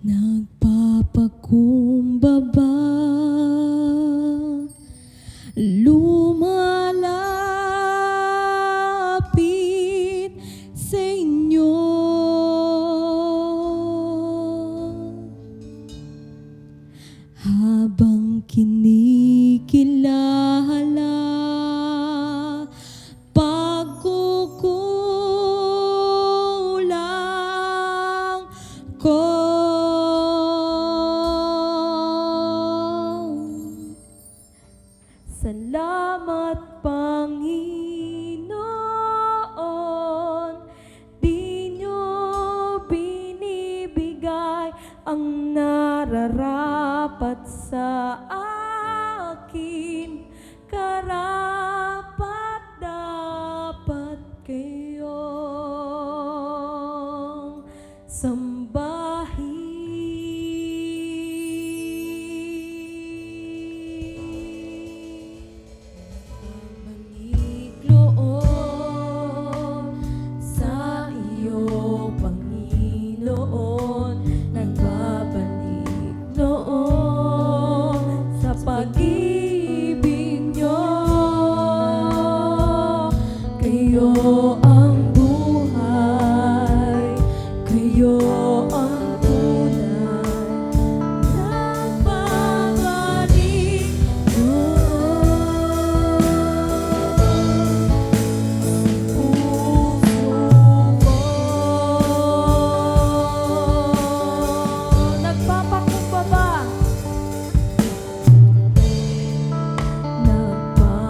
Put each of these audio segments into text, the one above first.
Nagpapakumbaba, lumalapit sa inyo, habang kinikilala pagkukulang ko. Salamat, Panginoon, di nyo binibigay ang nararapat sa akin. Karapat-dapat kayong sambahin. Pag-ibig nyo, kayo ang buhay, kayo ang tunay, nagbabalik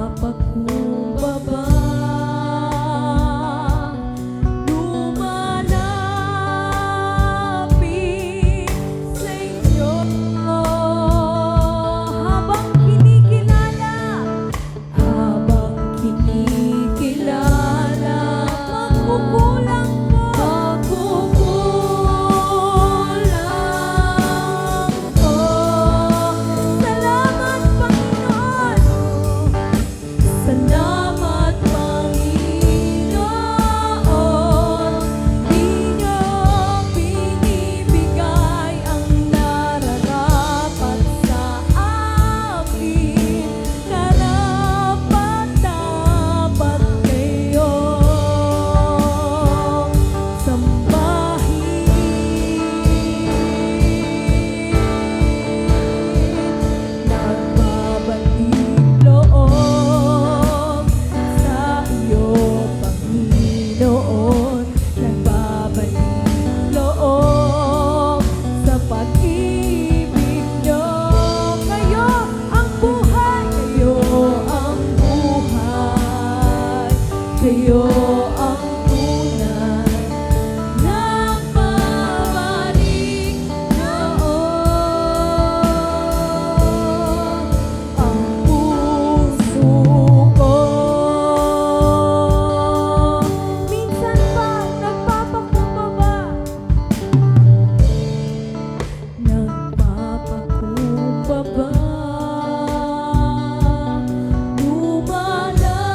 nagpapakumbaba. Kayo ang tunay, nagbabalik noon ang puso ko. Minsan pa nagpapakumbaba, nagpapakumbaba. Lumalapit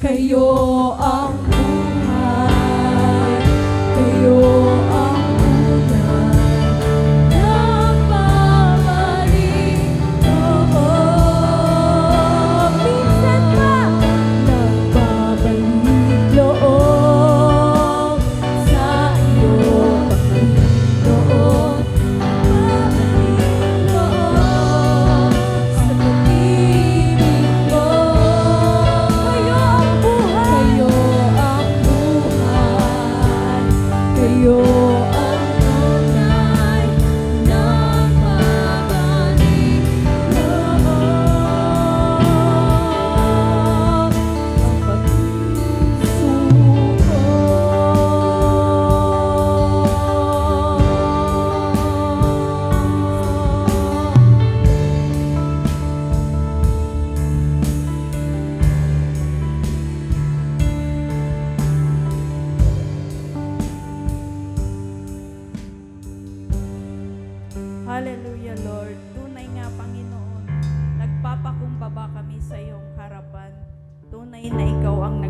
Kayo ang buhay, kayo ang unay, nagbabalik loob. Minsan pa, nagbabalik loob sa iyo, Panginoon. Nagbabalik loob sa pag-ibig ko. Kayo ang buhay, kayo ang tunay, nagbabalik loob sa puso ko. Hallelujah, Lord. Tunay nga, Panginoon, nagpapakumbaba kami sa iyong harapan. Tunay na ikaw ang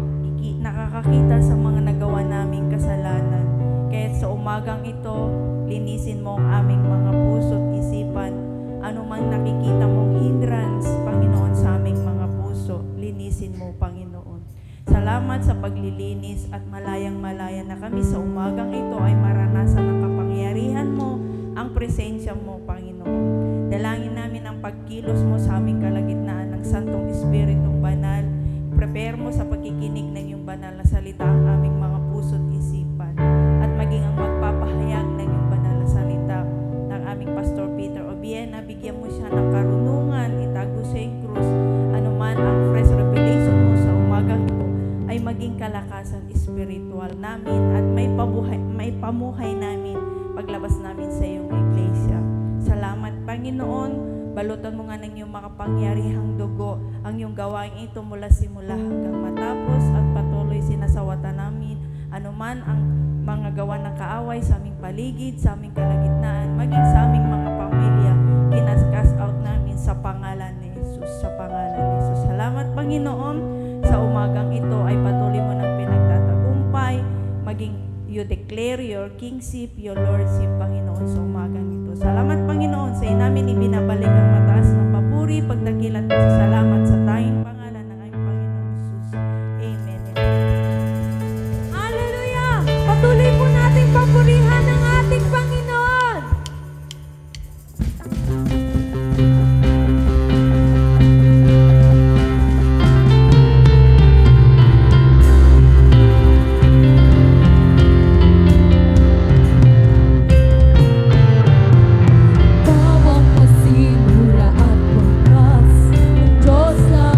nakakakita sa mga nagawa naming kasalanan. Kaya sa umagang ito, linisin mo ang aming mga puso't isipan. Ano mang nakikita mong hindrance, Panginoon, sa aming mga puso, linisin mo, Panginoon. Salamat sa paglilinis at malayang-malaya na kami sa umagang ito ay maranasan ang kapangyarihan mo, ang presensya mo, Panginoon. Dalangin namin ang pagkilos mo sa aming kalagitnaan ng Santong Espiritong Banal. Prepare mo sa pagkikinig ng iyong banal na salita ang aming mga puso't isipan. At maging ang magpapahayag ng iyong banal na salita ng aming Pastor Peter Obiena. Bigyan mo siya ng karunungan, itago sa iyong krus. Anuman ang fresh revelation mo sa umagang ito ay maging kalakasan espiritual namin at may pamuhay namin paglabas namin sa iyong iglesia. Salamat, Panginoon. Balutan mo nga ng iyong makapangyarihang dugo ang iyong gawain ito mula simula hanggang matapos at patuloy sinasawata namin anuman ang mga gawa ng kaaway sa aming paligid, sa aming kalagitnaan, maging sa aming mga pamilya. Kinas-cast out namin sa pangalan ni Jesus, sa pangalan ni Jesus. Salamat, Panginoon. Sa umagang ito ay patuloy mo ng pinagtatagumpay, maging you declare your kingship, your lordship, Panginoon, sa umagang ito. Salamat, Panginoon, sa namin ibinabalik ang mataas na papuri, pagdakilat at salamat sa tayong pangalan ng aming Panginoon Jesus. Amen. Hallelujah! Patuloy po nating papurihan ang ating Panginoon. Bawang masimula at wakas, ang Diyos na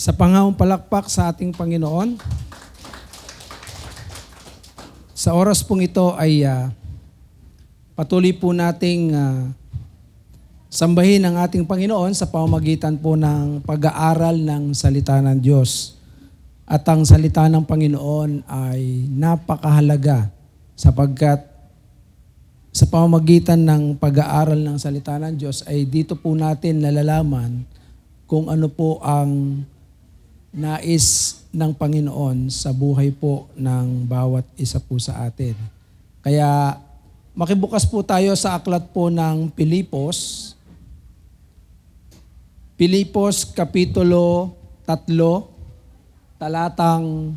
Sa pangahong palakpak sa ating Panginoon. Sa oras pong ito ay patuloy po nating sambahin ang ating Panginoon sa pamamagitan po ng pag-aaral ng salita ng Diyos. At ang salita ng Panginoon ay napakahalaga sapagkat sa pamamagitan ng pag-aaral ng salita ng Diyos ay dito po natin nalalaman kung ano po ang nais ng Panginoon sa buhay po ng bawat isa po sa atin. Kaya makibukas po tayo sa aklat po ng Pilipos. Pilipos Kapitulo 3, talatang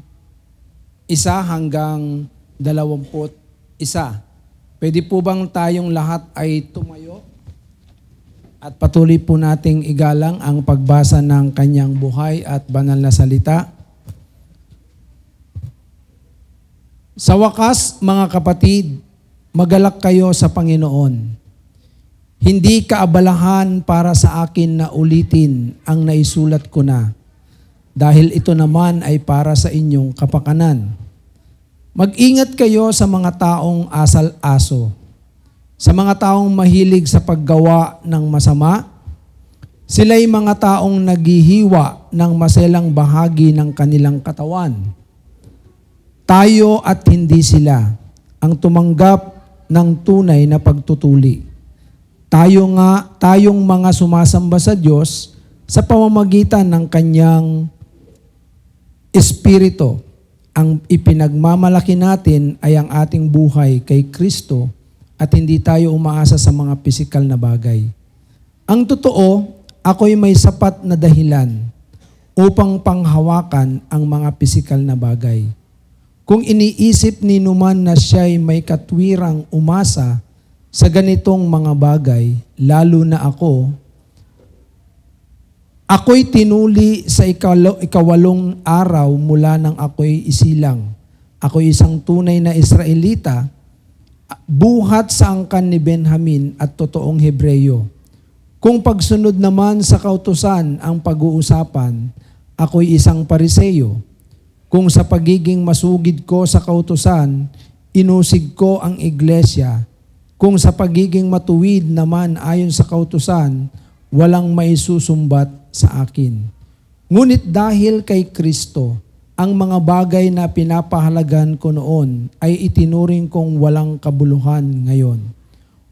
1 hanggang 21. Pwede po bang tayong lahat ay tumayo? At patuloy po nating igalang ang pagbasa ng kanyang buhay at banal na salita. Sa wakas, mga kapatid, magalak kayo sa Panginoon. Hindi kaabalahan para sa akin na ulitin ang naisulat ko na, dahil ito naman ay para sa inyong kapakanan. Mag-ingat kayo sa mga taong asal-aso, sa mga taong mahilig sa paggawa ng masama. Sila'y mga taong naghihiwa ng maselang bahagi ng kanilang katawan. Tayo at hindi sila ang tumanggap ng tunay na pagtutuli. Tayong mga sumasamba sa Diyos sa pamamagitan ng kanyang Espiritu. Ang ipinagmamalaki natin ay ang ating buhay kay Kristo at hindi tayo umaasa sa mga pisikal na bagay. Ang totoo, ako'y may sapat na dahilan upang panghawakan ang mga pisikal na bagay. Kung iniisip ni Numan na siya'y may katwirang umasa sa ganitong mga bagay, lalo na ako'y tinuli sa ikawalong araw mula nang ako'y isilang. Ako'y isang tunay na Israelita, buhat sa angkan ni Benjamin at totoong Hebreyo. Kung pagsunod naman sa kautusan ang pag-uusapan, ako'y isang Pariseo. Kung sa pagiging masugid ko sa kautusan, inusig ko ang iglesia. Kung sa pagiging matuwid naman ayon sa kautusan, walang maisusumbat sa akin. Ngunit dahil kay Kristo, ang mga bagay na pinapahalagan ko noon ay itinuring kong walang kabuluhan ngayon.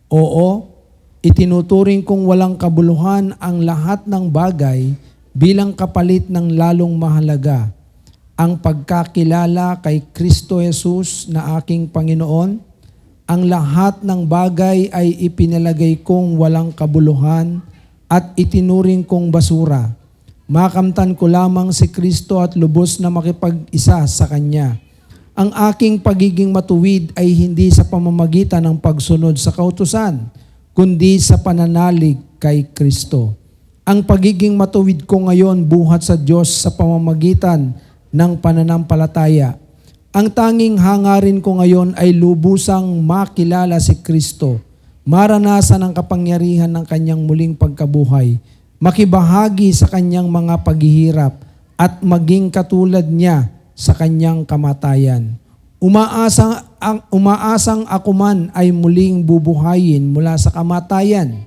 Oo, itinuturing kong walang kabuluhan ang lahat ng bagay bilang kapalit ng lalong mahalaga, ang pagkakilala kay Kristo Jesus na aking Panginoon. Ang lahat ng bagay ay ipinalagay kong walang kabuluhan at itinuring kong basura. Makamtan ko lamang si Kristo at lubos na makipag-isa sa Kanya. Ang aking pagiging matuwid ay hindi sa pamamagitan ng pagsunod sa kautusan, kundi sa pananalig kay Kristo. Ang pagiging matuwid ko ngayon buhat sa Diyos sa pamamagitan ng pananampalataya. Ang tanging hangarin ko ngayon ay lubusang makilala si Kristo, maranasan ang kapangyarihan ng Kanyang muling pagkabuhay, makibahagi sa Kanyang mga paghihirap at maging katulad niya sa Kanyang kamatayan. Umaasang ako man ay muling bubuhayin mula sa kamatayan.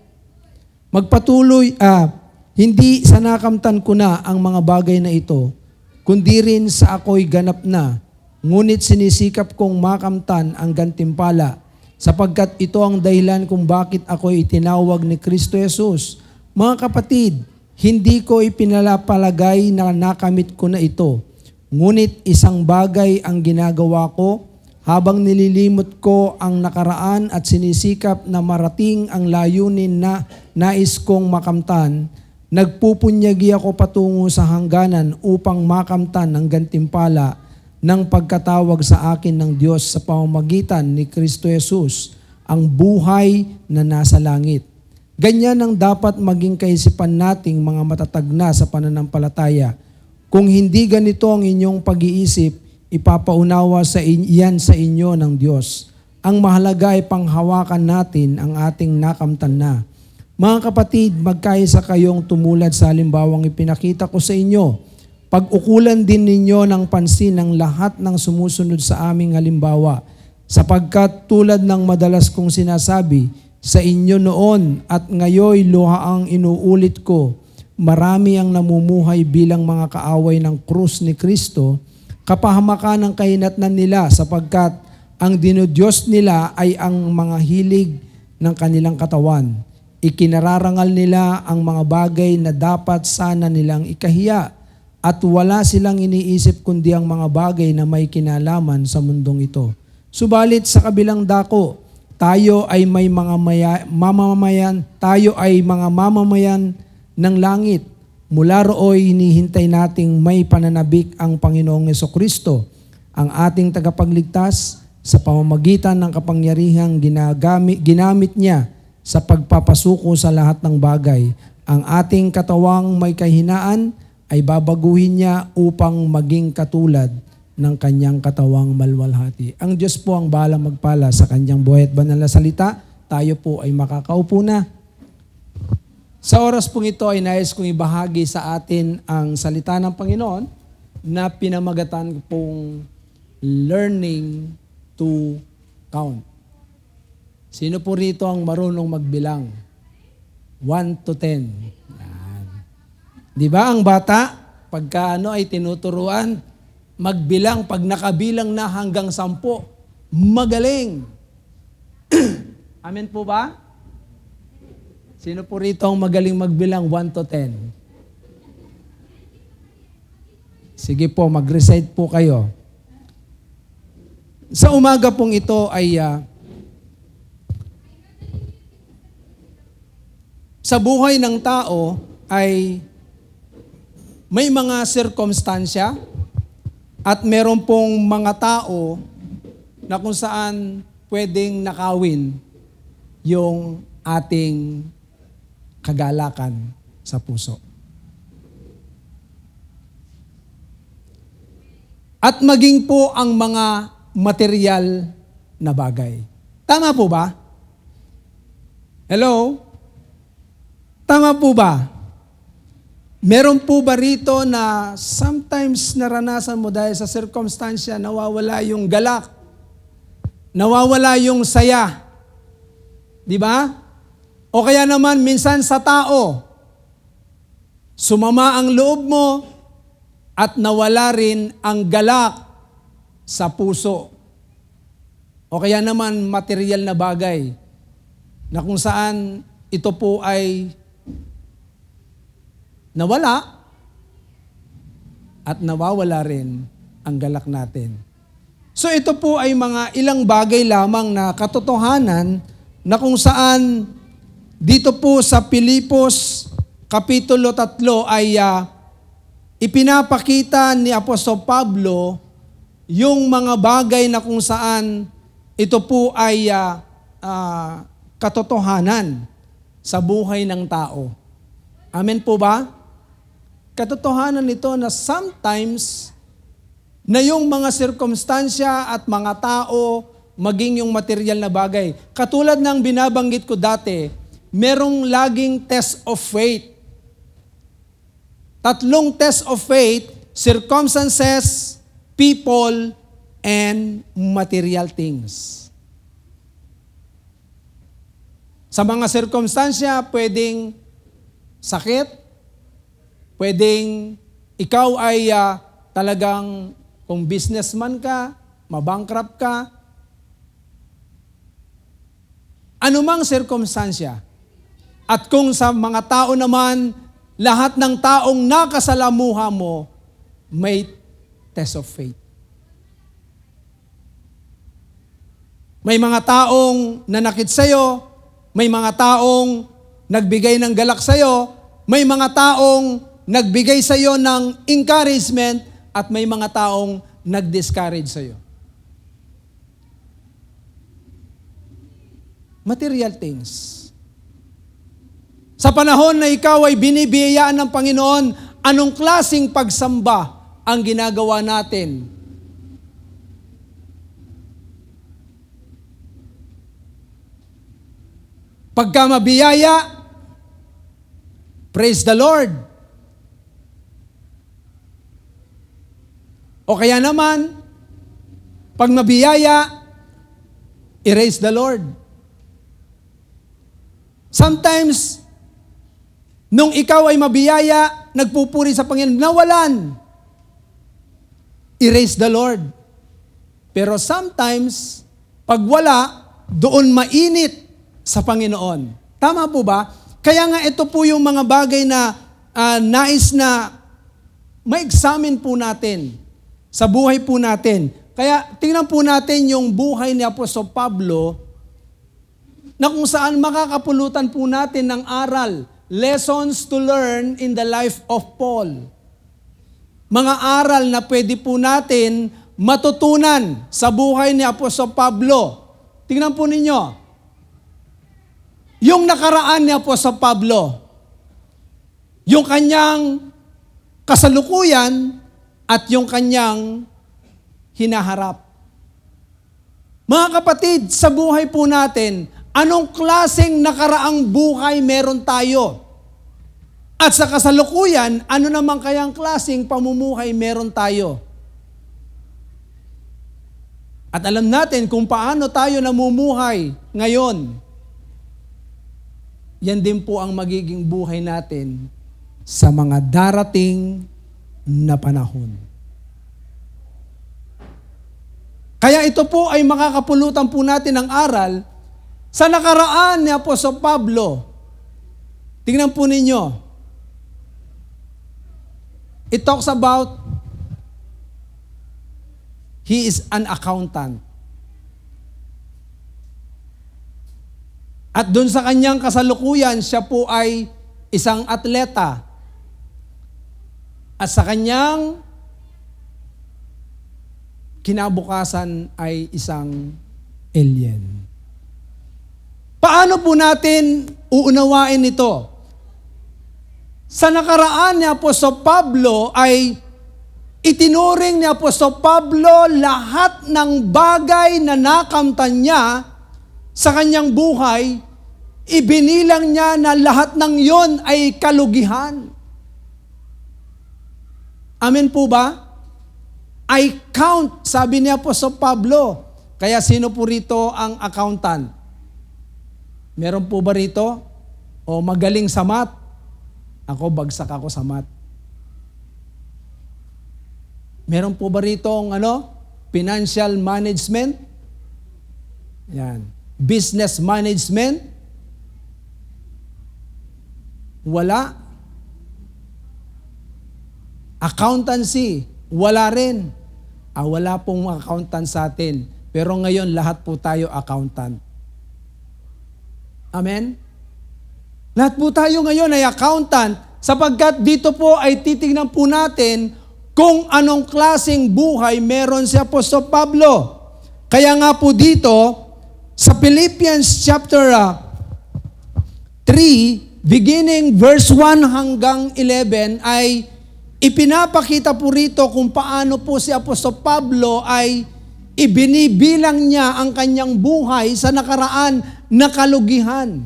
Hindi sa nakamtan ko na ang mga bagay na ito, kundi rin sa ako'y ganap na, ngunit sinisikap kong makamtan ang gantimpala, sapagkat ito ang dahilan kung bakit ako'y itinawag ni Kristo Jesus. Mga kapatid, hindi ko ipinalapalagay na nakamit ko na ito. Ngunit isang bagay ang ginagawa ko, habang nililimot ko ang nakaraan at sinisikap na marating ang layunin na nais kong makamtan, nagpupunyagi ako patungo sa hangganan upang makamtan ang gantimpala ng pagkatawag sa akin ng Diyos sa pamamagitan ni Kristo Jesus, ang buhay na nasa langit. Ganyan ang dapat maging kaisipan nating mga matatag na sa pananampalataya. Kung hindi ganito ang inyong pag-iisip, ipapaunawa iyan sa inyo ng Diyos. Ang mahalaga ay panghawakan natin ang ating nakamtan na. Mga kapatid, magkaisa kayong tumulad sa halimbawang ipinakita ko sa inyo. Pag-ukulan din ninyo ng pansin ang lahat ng sumusunod sa aming halimbawa, sapagkat tulad ng madalas kong sinasabi sa inyo noon at ngayoy luhaang inuulit ko, marami ang namumuhay bilang mga kaaway ng krus ni Kristo, kapahamakan ng kahinatnan nila sapagkat ang dinudiyos nila ay ang mga hilig ng kanilang katawan. Ikinararangal nila ang mga bagay na dapat sana nilang ikahiya at wala silang iniisip kundi ang mga bagay na may kinalaman sa mundong ito. Subalit sa kabilang dako, tayo ay mga mamamayan ng langit. Mula rooy hinihintay nating may pananabik ang Panginoong Hesukristo, ang ating tagapagligtas sa pamamagitan ng kapangyarihang ginamit niya sa pagpapasuko sa lahat ng bagay. Ang ating katawang may kahinaan ay babaguhin niya upang maging katulad ng kanyang katawang malwalhati. Ang Diyos po ang bahalang magpala sa kanyang buhay at banal na salita. Tayo po ay makakaupo na. Sa oras pong ito ay nais kong ibahagi sa atin ang salita ng Panginoon na pinamagatan pong learning to count. Sino po rito ang marunong magbilang? 1 to 10. Yan. Di ba ang bata, pagka ay tinuturuan, magbilang, pag nakabilang na hanggang 10, magaling. Amen po ba? Sino po rito ang magaling magbilang 1 to 10? Sige po, mag-recite po kayo. Sa umaga pong ito ay sa buhay ng tao ay may mga sirkumstansya at meron pong mga tao na kung saan pwedeng nakawin yung ating kagalakan sa puso. At maging po ang mga material na bagay. Tama po ba? Hello? Tama po ba? Meron po ba rito na sometimes naranasan mo dahil sa circumstansya, nawawala yung galak, nawawala yung saya, di ba? O kaya naman minsan sa tao, sumama ang loob mo at nawala rin ang galak sa puso. O kaya naman material na bagay na kung saan ito po ay nawala at nawawala rin ang galak natin. So ito po ay mga ilang bagay lamang na katotohanan na kung saan dito po sa Pilipos Kapitulo 3 ay ipinapakita ni Apostol Pablo yung mga bagay na kung saan ito po ay katotohanan sa buhay ng tao. Amen po ba? Katotohanan nito na sometimes na yung mga sirkumstansya at mga tao maging yung material na bagay. Katulad ng binabanggit ko dati, merong laging test of faith. 3 test of faith: circumstances, people, and material things. Sa mga sirkumstansya, pwedeng sakit, pwedeng ikaw ay talagang kung businessman ka, mabankrupt ka, anumang sirkumstansya. At kung sa mga tao naman, lahat ng taong nakasalamuha mo, may test of faith. May mga taong nanakit sa'yo, may mga taong nagbigay ng galak sa'yo, may mga taong nagbigay sa'yo ng encouragement, at may mga taong nag-discourage sa'yo. Material things. Sa panahon na ikaw ay binibiyayaan ng Panginoon, anong klaseng pagsamba ang ginagawa natin? Pagka mabiyaya, praise the Lord. O kaya naman, pag mabiyaya, erase the Lord. Sometimes, nung ikaw ay mabiyaya, nagpupuri sa Panginoon, nawalan. Erase the Lord. Pero sometimes, pag wala, doon mainit sa Panginoon. Tama po ba? Kaya nga ito po yung mga bagay na nais na ma-examine po natin sa buhay po natin. Kaya tingnan po natin yung buhay ni Apostol Pablo na kung saan makakapulutan po natin ng aral, lessons to learn in the life of Paul. Mga aral na pwede po natin matutunan sa buhay ni Apostol Pablo. Tingnan po ninyo. Yung nakaraan ni Apostol Pablo, yung kanyang kasalukuyan at yung kanyang hinaharap. Mga kapatid, sa buhay po natin, anong klaseng nakaraang buhay meron tayo? At sa kasalukuyan, ano naman kayang klaseng pamumuhay meron tayo? At alam natin kung paano tayo namumuhay ngayon. Yan din po ang magiging buhay natin sa mga darating na panahon. Kaya ito po ay makakapulutan po natin ng aral sa nakaraan ni Apostol Pablo. Tingnan po ninyo. It talks about he is an accountant. At doon sa kanyang kasalukuyan, siya po ay isang atleta. At sa kanyang kinabukasan ay isang alien. Paano po natin uunawain ito? Sa nakaraan ni Apostol Pablo ay itinuring ni Apostol Pablo lahat ng bagay na nakamtan niya sa kanyang buhay, ibinilang niya na lahat ng yon ay kalugihan. Amen po ba? I count, sabi ni Apostol Pablo. Kaya sino po rito ang accountant? Meron po ba rito? O magaling sa math? Ako, bagsak ako sa math. Meron po ba rito ang financial management? Yan. Business management? Wala. Accountancy? Wala rin. Wala pong accountant sa atin. Pero ngayon, lahat po tayo accountant. Amen? Lahat po tayo ngayon ay accountant sapagkat dito po ay titingnan po natin kung anong klaseng buhay meron si Apostol Pablo. Kaya nga po dito, sa Philippians chapter 3, beginning verse 1 hanggang 11, ay ipinapakita po rito kung paano po si Apostol Pablo ay ibinibilang niya ang kanyang buhay sa nakaraan na kalugihan.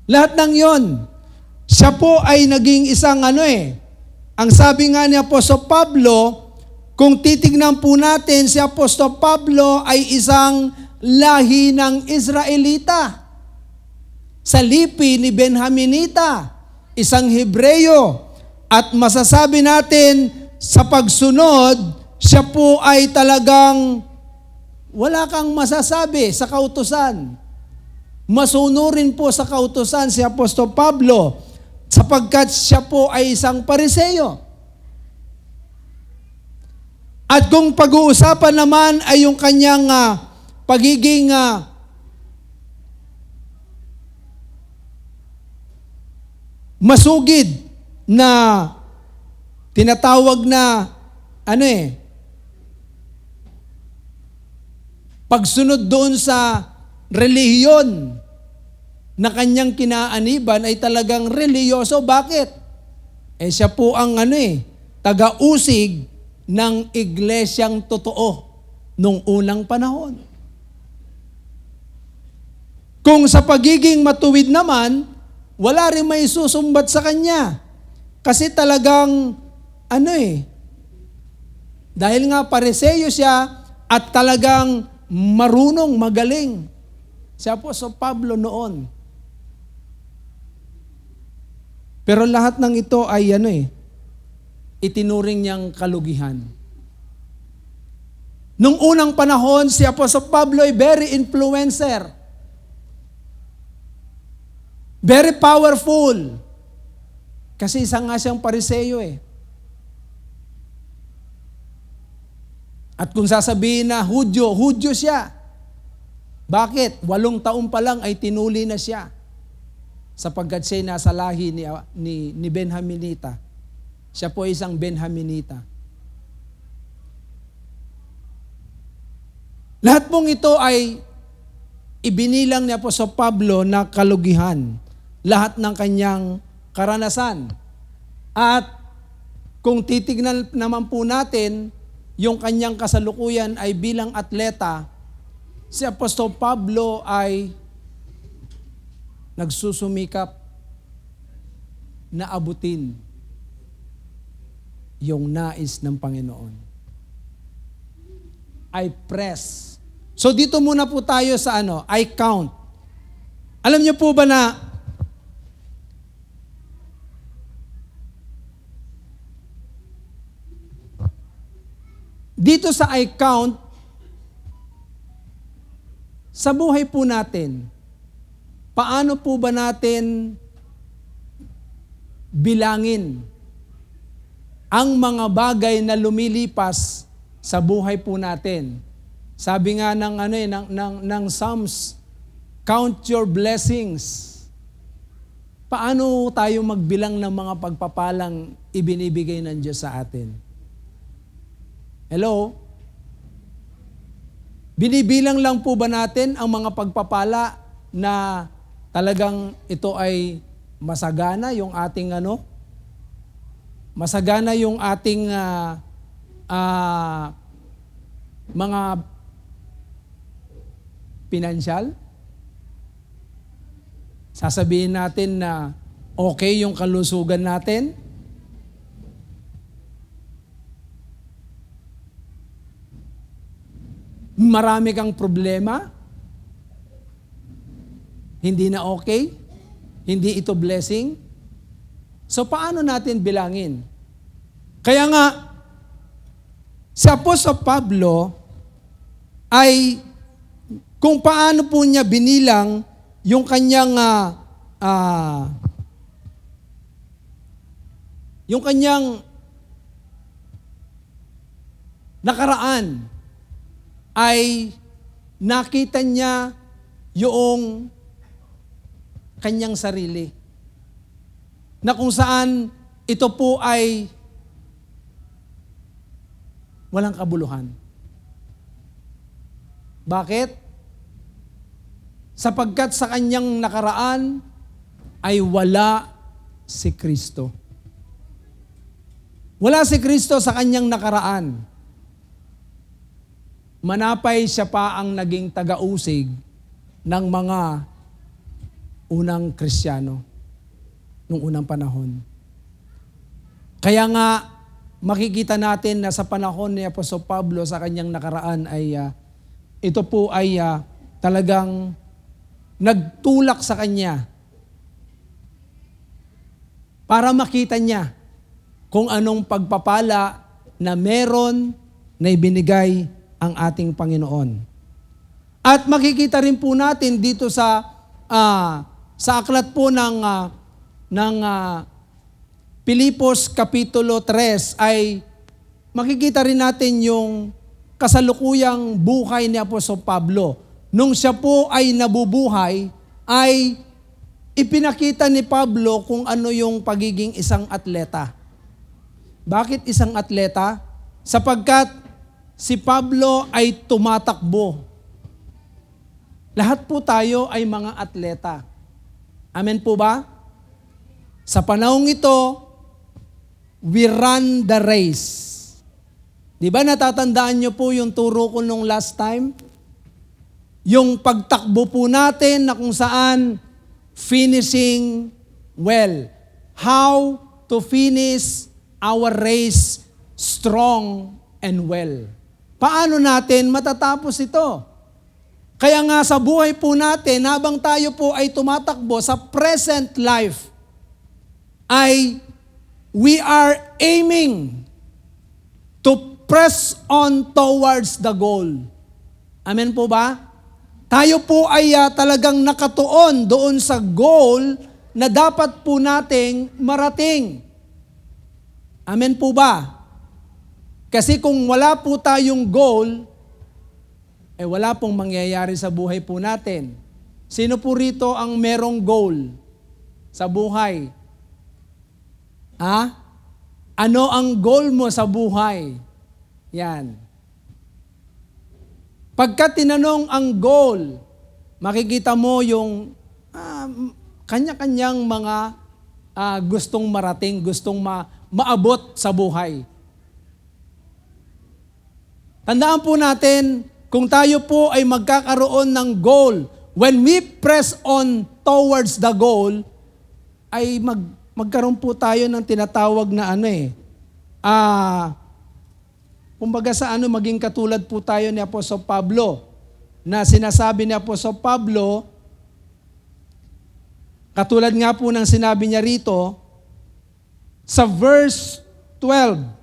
Lahat ng yon, siya po ay naging isang ang sabi nga ni Apostol Pablo, kung titignan po natin, si Apostol Pablo ay isang lahi ng Israelita. Sa lipi ni Benjaminita, isang Hebreyo. At masasabi natin, sa pagsunod, siya po ay talagang wala kang masasabi sa kautusan. Masunurin po sa kautusan si Apostol Pablo sapagkat siya po ay isang Pariseo. At kung pag-uusapan naman ay yung kanyang pagiging masugid na tinatawag na pagsunod doon sa relihiyon na kanyang kinaaniban ay talagang reliyoso. Bakit? Siya po ang taga-usig ng iglesyang totoo nung unang panahon. Kung sa pagiging matuwid naman, wala rin may susumbat sa kanya. Kasi talagang Dahil nga Pariseo siya at talagang marunong, magaling. Si Apostol Pablo noon. Pero lahat ng ito ay itinuring niyang kalugihan. Nung unang panahon, si Apostol Pablo ay very influencer. Very powerful. Kasi isa nga siyang Pariseo At kung sasabihin na Hudyo siya. Bakit? 8 taon pa lang ay tinuli na siya. Sapagkat siya nasa lahi ni Benjaminita. Siya po isang Benjaminita. Lahat pong ito ay ibinilang ni Apostol Pablo na kalugihan. Lahat ng kanyang karanasan. At kung titignan naman po natin, yung kanyang kasalukuyan ay bilang atleta, si Apostol Pablo ay nagsusumikap na abutin yung nais ng Panginoon. I press. So dito muna po tayo sa I count. Alam niyo po ba na dito sa I count, sa buhay po natin, paano po ba natin bilangin ang mga bagay na lumilipas sa buhay po natin? Sabi nga ng Psalms, count your blessings. Paano tayo magbilang ng mga pagpapalang ibinibigay ng Diyos sa atin? Hello? Binibilang lang po ba natin ang mga pagpapala na talagang ito ay masagana yung ating masagana yung ating mga pinansyal? Sasabihin natin na okay yung kalusugan natin? Marami kang problema? Hindi na okay? Hindi ito blessing? So paano natin bilangin? Kaya nga, si Apostol Pablo ay kung paano po niya binilang yung kanyang nakaraan ay nakita niya yung kanyang sarili. Na kung saan ito po ay walang kabuluhan. Bakit? Sapagkat sa kanyang nakaraan ay wala si Kristo. Wala si Kristo sa kanyang nakaraan. Manapay siya pa ang naging taga-usig ng mga unang Kristiyano nung unang panahon. Kaya nga, makikita natin na sa panahon ni Apostol Pablo sa kanyang nakaraan ay ito po ay talagang nagtulak sa kanya para makita niya kung anong pagpapala na meron na ibinigay ang ating Panginoon. At makikita rin po natin dito sa aklat po ng Pilipos Kapitulo 3 ay makikita rin natin yung kasalukuyang buhay ni Apostol Pablo. Nung siya po ay nabubuhay, ay ipinakita ni Pablo kung ano yung pagiging isang atleta. Bakit isang atleta? Sapagkat si Pablo ay tumatakbo. Lahat po tayo ay mga atleta. Amen po ba? Sa panahong ito, we run the race. Di ba natatandaan niyo po yung turo ko nung last time? Yung pagtakbo po natin na kung saan finishing well. How to finish our race strong and well. Paano natin matatapos ito? Kaya nga sa buhay po natin, habang tayo po ay tumatakbo sa present life, ay we are aiming to press on towards the goal. Amen po ba? Tayo po ay talagang nakatuon doon sa goal na dapat po nating marating. Amen po ba? Kasi kung wala po tayong goal, wala pong mangyayari sa buhay po natin. Sino po rito ang merong goal sa buhay? Ano ang goal mo sa buhay? Yan. Pagka tinanong ang goal, makikita mo yung kanya-kanyang mga gustong marating, gustong maabot sa buhay. Tandaan po natin, kung tayo po ay magkakaroon ng goal, when we press on towards the goal, ay magkaroon po tayo ng tinatawag na kumbaga sa maging katulad po tayo ni Apostol Pablo, na sinasabi ni Apostol Pablo, katulad nga po ng sinabi niya rito, sa verse 12,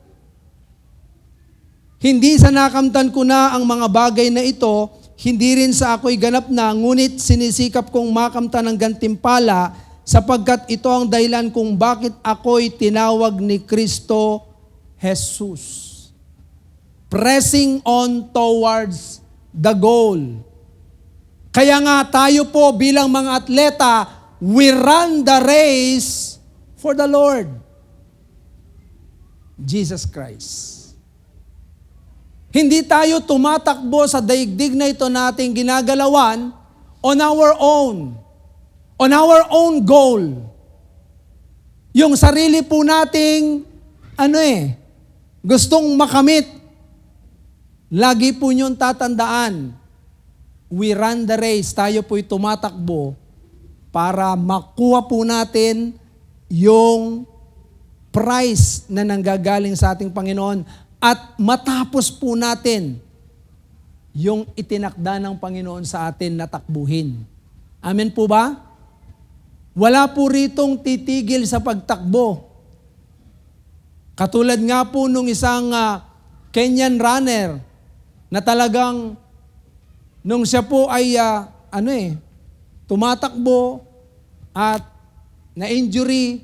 hindi sa nakamtan ko na ang mga bagay na ito, hindi rin sa ako'y ganap na, ngunit sinisikap kong makamtan ng gantimpala, sapagkat ito ang dahilan kung bakit ako'y tinawag ni Kristo Jesus. Pressing on towards the goal. Kaya nga tayo po bilang mga atleta, we run the race for the Lord Jesus Christ. Hindi tayo tumatakbo sa daigdig na ito nating ginagalawan on our own goal. Yung sarili po nating gustong makamit. Lagi po niyong tatandaan, we run the race, tayo po'y tumatakbo para makuha po natin yung prize na nanggagaling sa ating Panginoon at matapos po natin yung itinakda ng Panginoon sa atin na takbuhin. Amen po ba? Wala po ritong titigil sa pagtakbo. Katulad nga po nung isang Kenyan runner na talagang nung siya po ay tumatakbo at na-injury.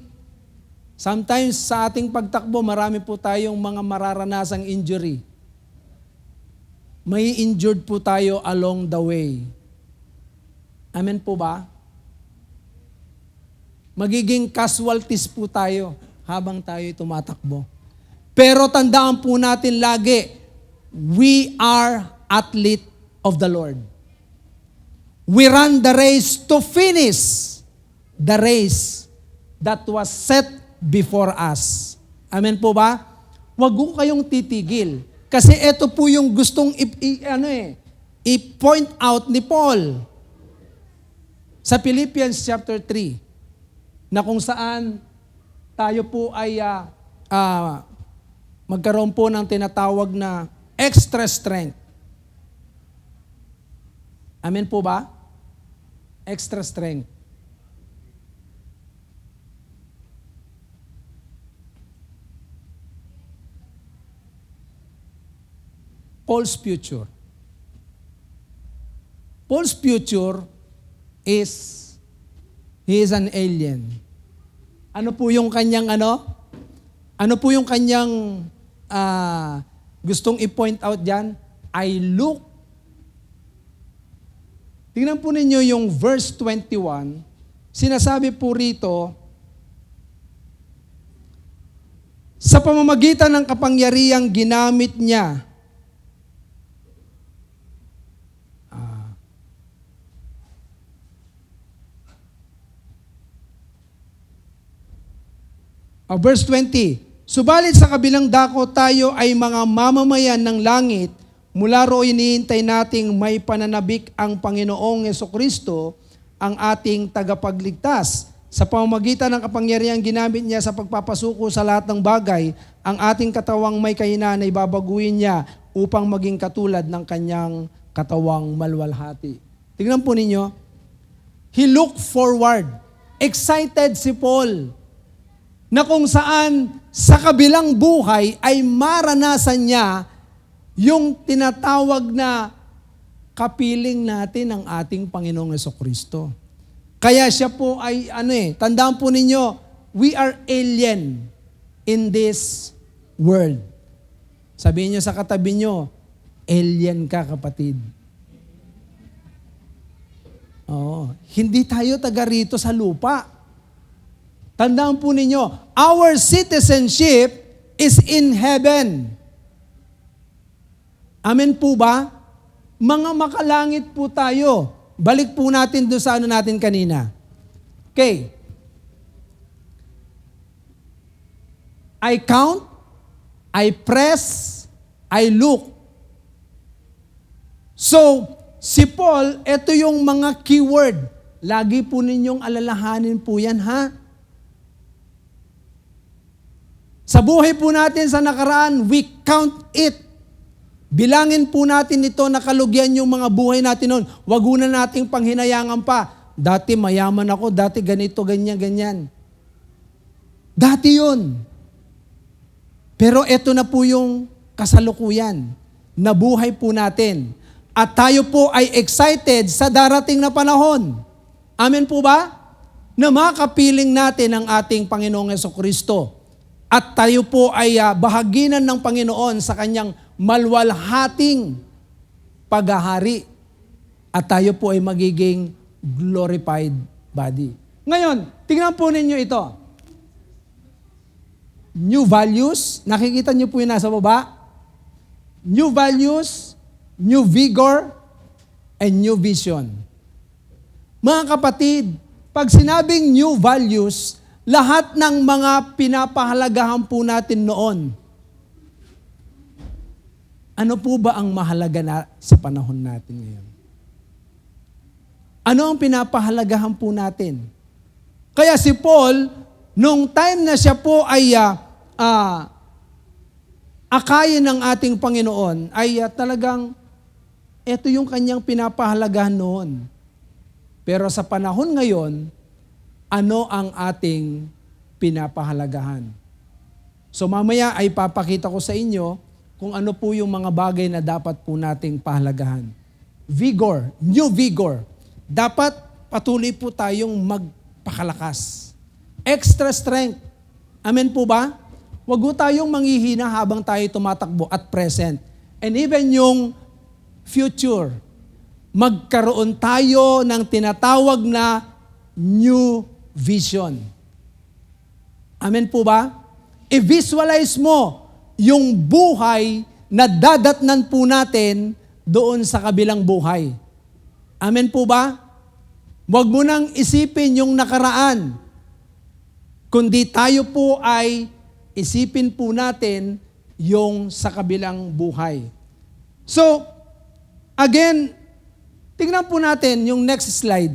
Sometimes sa ating pagtakbo, marami po tayong mga mararanasang injury. May injured po tayo along the way. Amen po ba? Magiging casualties po tayo habang tayo tumatakbo. Pero tandaan po natin lagi, we are athlete of the Lord. We run the race to finish the race that was set before us. Amen po ba? Huwag po kayong titigil. Kasi ito po yung gustong i-point out ni Paul sa Philippians chapter 3, na kung saan tayo po ay magkaroon po ng tinatawag na extra strength. Amen po ba? Extra strength. Paul's future. Paul's future is, he is an alien. Ano po yung kanyang Ano po yung kanyang gustong i-point out dyan? Tingnan po ninyo yung verse 21. Sinasabi po rito, sa pamamagitan ng kapangyarihang ginamit niya, verse 20, subalit sa kabilang dako tayo ay mga mamamayan ng langit, mula roon hinihintay nating may pananabik ang Panginoong Jesucristo, ang ating tagapagligtas. Sa pamamagitan ng kapangyarihang ginamit niya sa pagpapasuko sa lahat ng bagay, ang ating katawang may kahinaan ay babaguhin niya upang maging katulad ng kanyang katawang malwalhati. Tingnan po ninyo. He looked forward. Excited si Paul na kung saan sa kabilang buhay ay maranasan niya yung tinatawag na kapiling natin ng ating Panginoong Jesucristo. Kaya siya po ay, tandaan po ninyo, we are alien in this world. Sabihin niyo sa katabi niyo, alien ka, kapatid. Oo. Hindi tayo taga rito sa lupa. Tandaan po ninyo, our citizenship is in heaven. Amen po ba? Mga makalangit po tayo. Balik po natin doon sa natin kanina. Okay. I count, I press, I look. So, si Paul, ito yung mga keyword. Lagi po ninyong alalahanin po yan, ha? Sa buhay po natin sa nakaraan, we count it. Bilangin po natin ito, nakalugyan yung mga buhay natin noon. Wag na nating panghinayangan pa. Dati mayaman ako, dati ganito, ganyan, ganyan. Dati yun. Pero ito na po yung kasalukuyan. Nabuhay po natin. At tayo po ay excited sa darating na panahon. Amen po ba? Na makapiling natin ang ating Panginoong Jesucristo. At tayo po ay bahaginan ng Panginoon sa kanyang malwalhating paghahari. At tayo po ay magiging glorified body. Ngayon, tingnan po ninyo ito. New values. Nakikita niyo po yung nasa baba. New values, new vigor, and new vision. Mga kapatid, pag sinabing new values, lahat ng mga pinapahalagahan po natin noon, ano po ba ang mahalaga na sa panahon natin ngayon? Ano ang pinapahalagahan po natin? Kaya si Paul, nung time na siya po ay akayin ng ating Panginoon, ay talagang ito yung kanyang pinapahalagahan noon. Pero sa panahon ngayon, ano ang ating pinapahalagahan? So mamaya ay papakita ko sa inyo kung ano po yung mga bagay na dapat po nating pahalagahan. Vigor, new vigor. Dapat patuloy po tayong magpakalakas. Extra strength. Amen po ba? Huwag po tayong manghihina habang tayo tumatakbo at present. And even yung future. Magkaroon tayo ng tinatawag na new vision. Amen po ba? I-visualize mo yung buhay na dadatnan po natin doon sa kabilang buhay. Amen po ba? Huwag mo nang isipin yung nakaraan. Kundi tayo po ay isipin po natin yung sa kabilang buhay. So, again, tingnan po natin yung next slide.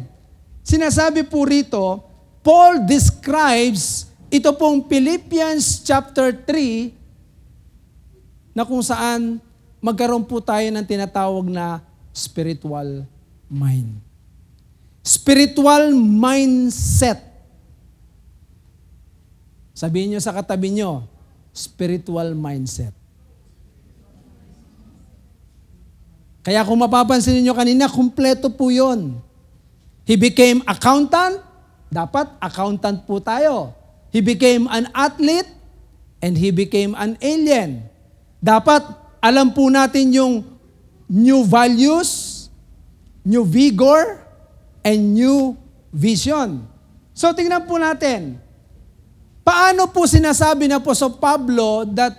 Sinasabi po rito, Paul describes ito pong Philippians chapter 3 na kung saan magkaroon po tayo ng tinatawag na spiritual mind. Spiritual mindset. Sabihin nyo sa katabi nyo, spiritual mindset. Kaya kung mapapansin niyo kanina, kumpleto po yun. He became accountant, dapat accountant po tayo. He became an athlete, and he became an alien. Dapat alam po natin yung new values, new vigor, and new vision. So tingnan po natin, paano po sinasabi na po sa Pablo that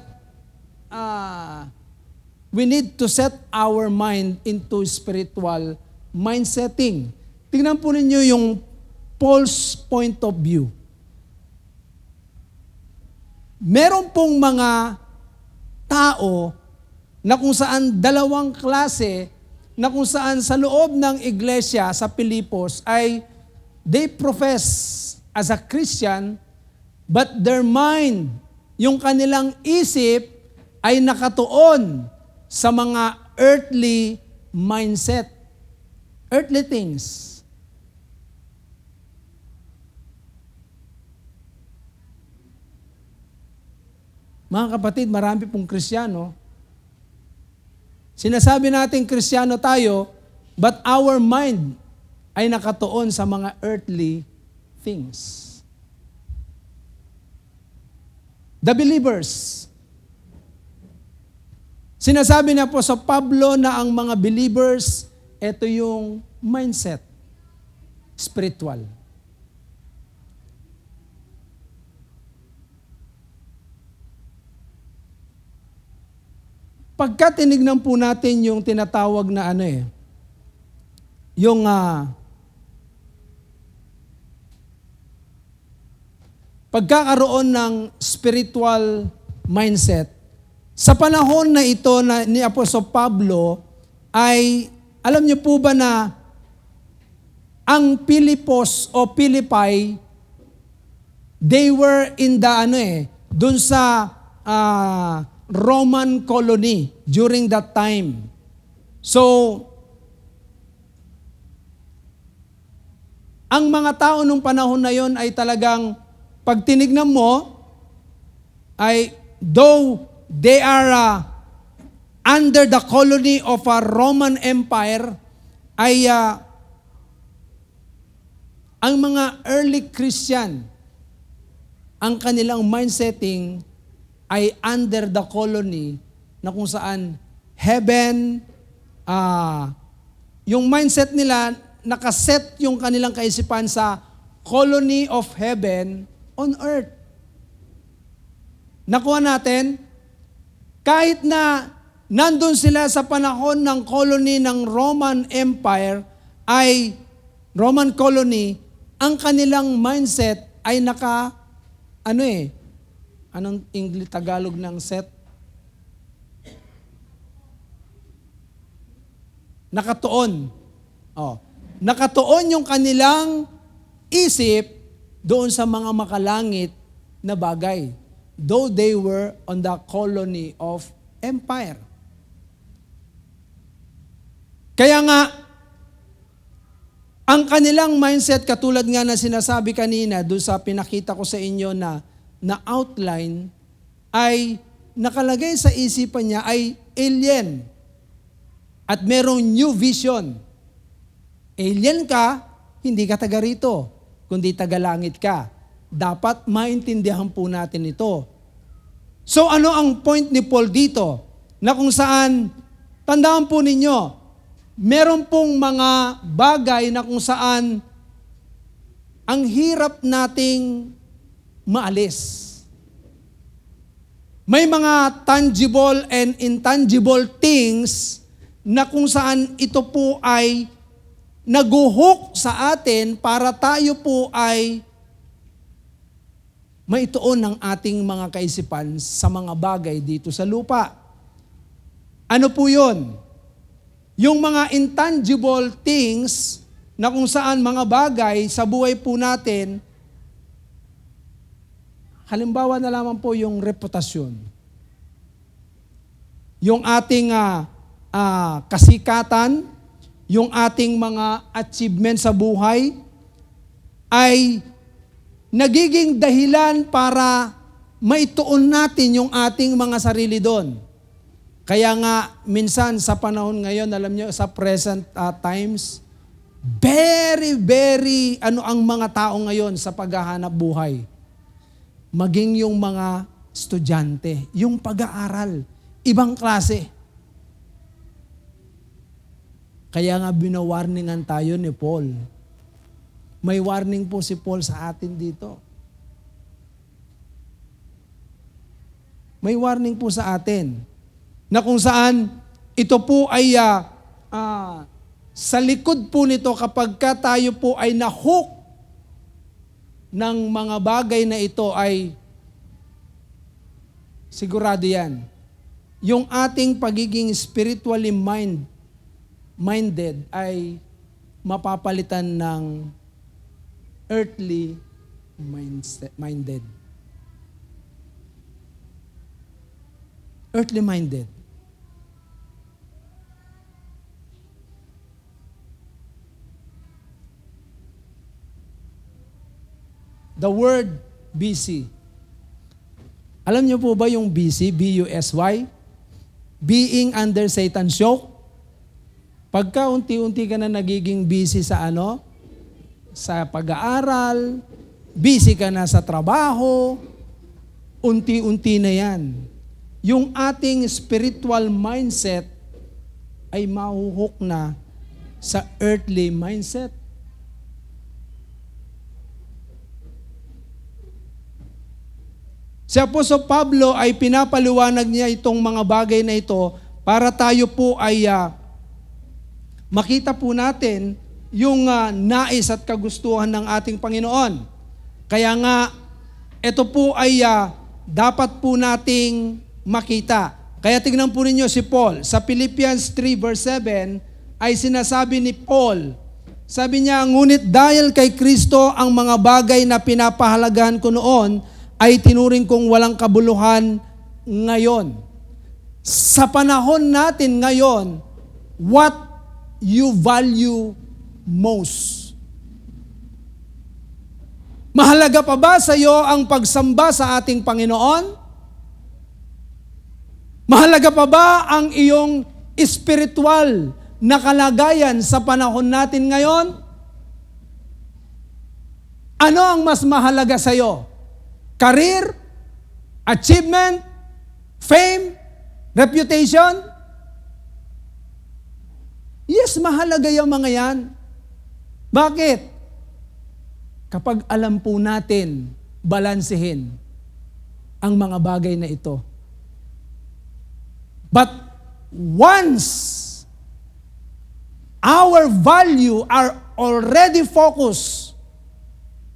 we need to set our mind into spiritual mindsetting. Tingnan po ninyo yung Paul's point of view. Meron pong mga tao na kung saan dalawang klase, na kung saan sa loob ng iglesia sa Pilipos ay they profess as a Christian, but their mind, yung kanilang isip ay nakatuon sa mga earthly mindset, earthly things. Mga kapatid, marami pong Kristiyano. Sinasabi natin Kristiyano tayo, but our mind ay nakatuon sa mga earthly things. The believers. Sinasabi na po sa Pablo na ang mga believers, ito yung mindset, spiritual. Pagka tinignan po natin yung tinatawag na yung pagkakaroon ng spiritual mindset, sa panahon na ito na ni Apostol Pablo ay, alam niyo po ba na ang Pilipos o Philippi, they were in the dun sa Roman colony during that time. So, ang mga tao nung panahon na yon ay talagang, pag tinignan mo, ay though they are under the colony of a Roman Empire, ay ang mga early Christian, ang kanilang mindsetting ay under the colony na kung saan heaven, yung mindset nila, nakaset yung kanilang kaisipan sa colony of heaven on earth. Nakuha natin, kahit na nandun sila sa panahon ng colony ng Roman Empire, ay Roman colony, ang kanilang mindset ay anong English, Tagalog ng set? Nakatuon. Nakatuon yung kanilang isip doon sa mga makalangit na bagay. Though they were on the colony of empire. Kaya nga, ang kanilang mindset, katulad nga na sinasabi kanina, doon sa pinakita ko sa inyo na outline, ay nakalagay sa isipan niya ay alien. At merong new vision. Alien ka, hindi ka taga rito, kundi taga langit ka. Dapat maintindihan po natin ito. So ano ang point ni Paul dito? Na kung saan, tandaan po ninyo, meron pong mga bagay na kung saan ang hirap nating maalis. May mga tangible and intangible things na kung saan ito po ay naguhook sa atin para tayo po ay maituon ng ating mga kaisipan sa mga bagay dito sa lupa. Ano po yun? Yung mga intangible things na kung saan mga bagay sa buhay po natin, halimbawa na lamang po yung reputasyon. Yung ating kasikatan, yung ating mga achievement sa buhay, ay nagiging dahilan para maituon natin yung ating mga sarili doon. Kaya nga, minsan sa panahon ngayon, alam nyo, sa present times, very, very, ang mga tao ngayon sa paghahanap buhay. Maging yung mga estudyante, yung pag-aaral, ibang klase. Kaya nga binawarningan tayo ni Paul. May warning po si Paul sa atin dito. May warning po sa atin na kung saan ito po ay sa likod po nito kapag tayo po ay nahook ng mga bagay na ito ay sigurado yan. Yung ating pagiging spiritually minded ay mapapalitan ng earthly minded. Earthly minded. The word busy. Alam niyo po ba yung busy, B-U-S-Y? Being under Satan's yoke. Pagka unti-unti ka na nagiging busy sa ano? Sa pag-aaral, busy ka na sa trabaho, unti-unti na yan. Yung ating spiritual mindset ay mahuhok na sa earthly mindset. Si Apostol Pablo ay pinapaliwanag niya itong mga bagay na ito para tayo po ay makita po natin yung nais at kagustuhan ng ating Panginoon. Kaya nga, ito po ay dapat po nating makita. Kaya tingnan po ninyo si Paul. Sa Philippians 3 verse 7 ay sinasabi ni Paul, sabi niya, ngunit dahil kay Kristo ang mga bagay na pinapahalagahan ko noon ay tinuring kong walang kabuluhan ngayon. Sa panahon natin ngayon, what you value most? Mahalaga pa ba sa iyo ang pagsamba sa ating Panginoon? Mahalaga pa ba ang iyong spiritual na kalagayan sa panahon natin ngayon? Ano ang mas mahalaga sa iyo? Career, achievement, fame, reputation? Yes, mahalaga yung mga yan. Bakit? Kapag alam po natin, balansehin ang mga bagay na ito. But once our value are already focused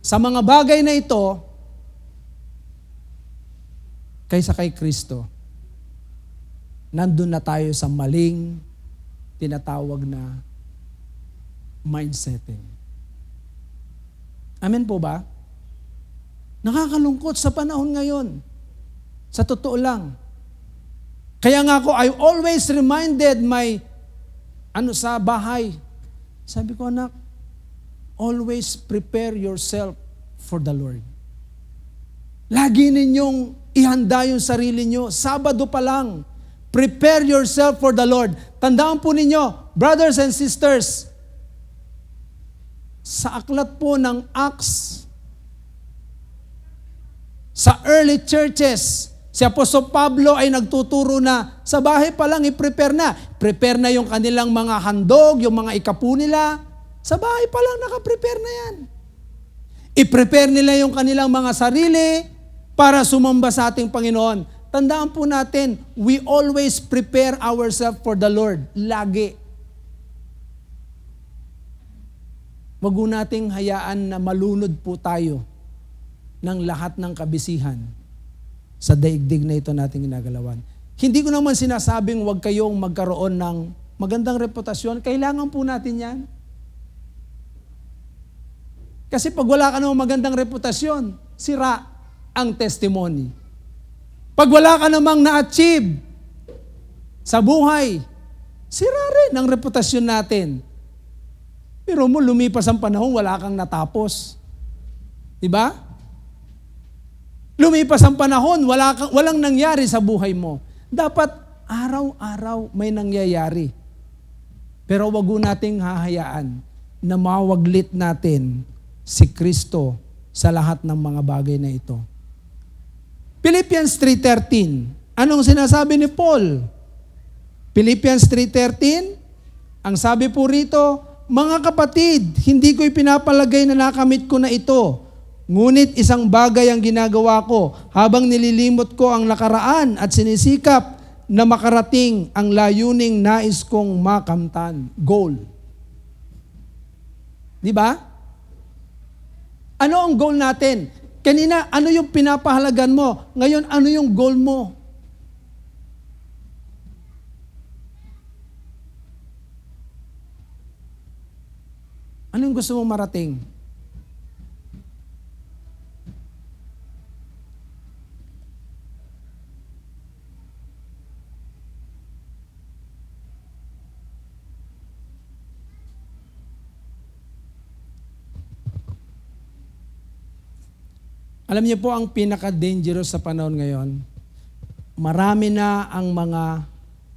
sa mga bagay na ito, kaysa kay Kristo, nandun na tayo sa maling tinatawag na mindsetting. Amen po ba? Nakakalungkot sa panahon ngayon. Sa totoo lang. Kaya nga ako, I always reminded sa bahay. Sabi ko, anak, always prepare yourself for the Lord. Lagi ninyong ihanda yung sarili nyo. Sabado pa lang, prepare yourself for the Lord. Tandaan po ninyo, brothers and sisters, sa aklat po ng Acts, sa early churches, si Apostol Pablo ay nagtuturo na sa bahay pa lang i-prepare na. Prepare na yung kanilang mga handog, yung mga ikapu nila. Sa bahay pa lang nakaprepare na yan. I-prepare nila yung kanilang mga sarili para sumamba sa ating Panginoon. Tandaan po natin, we always prepare ourselves for the Lord. Lagi. Wag po nating hayaan na malunod po tayo ng lahat ng kabisihan sa daigdig na ito nating ginagalawan. Hindi ko naman sinasabing wag kayong magkaroon ng magandang reputasyon. Kailangan po natin yan. Kasi pag wala ka namang magandang reputasyon, sira ang testimony. Pag wala ka namang na-achieve sa buhay, sira rin ang reputasyon natin. Pero mo, lumipas ang panahon, wala kang natapos. Diba? Lumipas ang panahon, walang nangyari sa buhay mo. Dapat araw-araw may nangyayari. Pero wag nating hahayaan na mawaglit natin si Kristo sa lahat ng mga bagay na ito. Philippians 3:13. Anong sinasabi ni Paul? Philippians 3:13, ang sabi po rito, mga kapatid, hindi ko ipinapalagay na nakamit ko na ito. Ngunit isang bagay ang ginagawa ko habang nililimot ko ang nakaraan at sinisikap na makarating ang layuning nais kong makamtan. Goal. Di ba? Ano ang goal natin? Kanina, ano yung pinapahalagan mo? Ngayon, ano yung goal mo? Ano yung gusto mong marating? Alam niyo po ang pinaka-dangerous sa panahon ngayon, marami na ang mga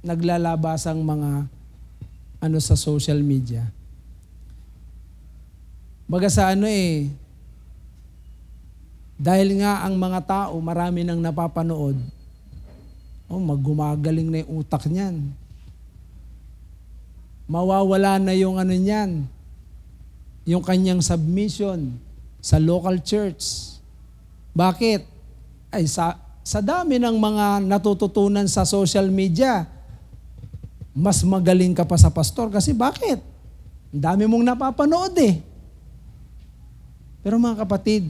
naglalabasang mga sa social media. Baga sa dahil nga ang mga tao, marami nang napapanood, maggumagaling na yung utak niyan. Mawawala na yung niyan, yung kanyang submission sa local church. Bakit? Ay sa dami ng mga natututunan sa social media, mas magaling ka pa sa pastor. Kasi bakit? Ang dami mong napapanood Pero mga kapatid,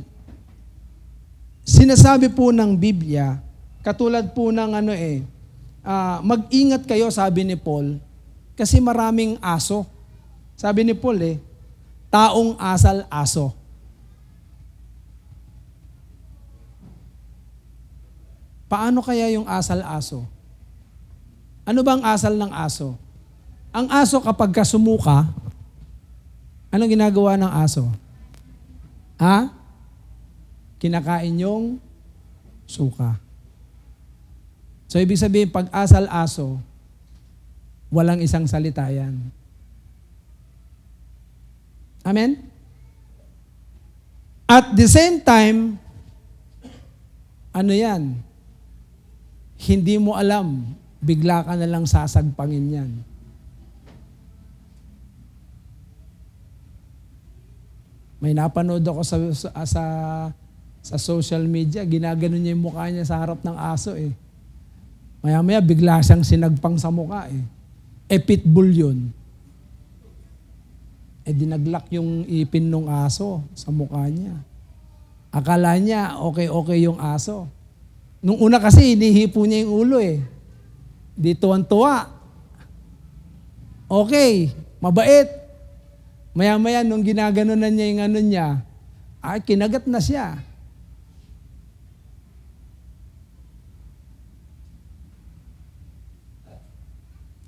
sinasabi po ng Biblia, katulad po ng mag-ingat kayo, sabi ni Paul, kasi maraming aso. Sabi ni Paul taong asal-aso. Paano kaya yung asal-aso? Ano bang asal ng aso? Ang aso kapag sumuka, anong ginagawa ng aso? Kinakain yung suka. So ibig sabihin, pag asal-aso, walang isang salita yan. Amen? At the same time, yan? Hindi mo alam, bigla ka na lang sasagpangin yan. May napanood ako sa social media, ginaganon niya yung mukha niya sa harap ng aso Maya-maya bigla siyang sinagpang sa mukha pitbull yun. Dinaglak yung ipin ng aso sa mukha niya. Akala niya okay yung aso. Nung una kasi, inihipo niya yung ulo Di tuwan-tuwa. Okay, mabait. Maya-maya, nung ginaganunan niya yung niya, kinagat na siya.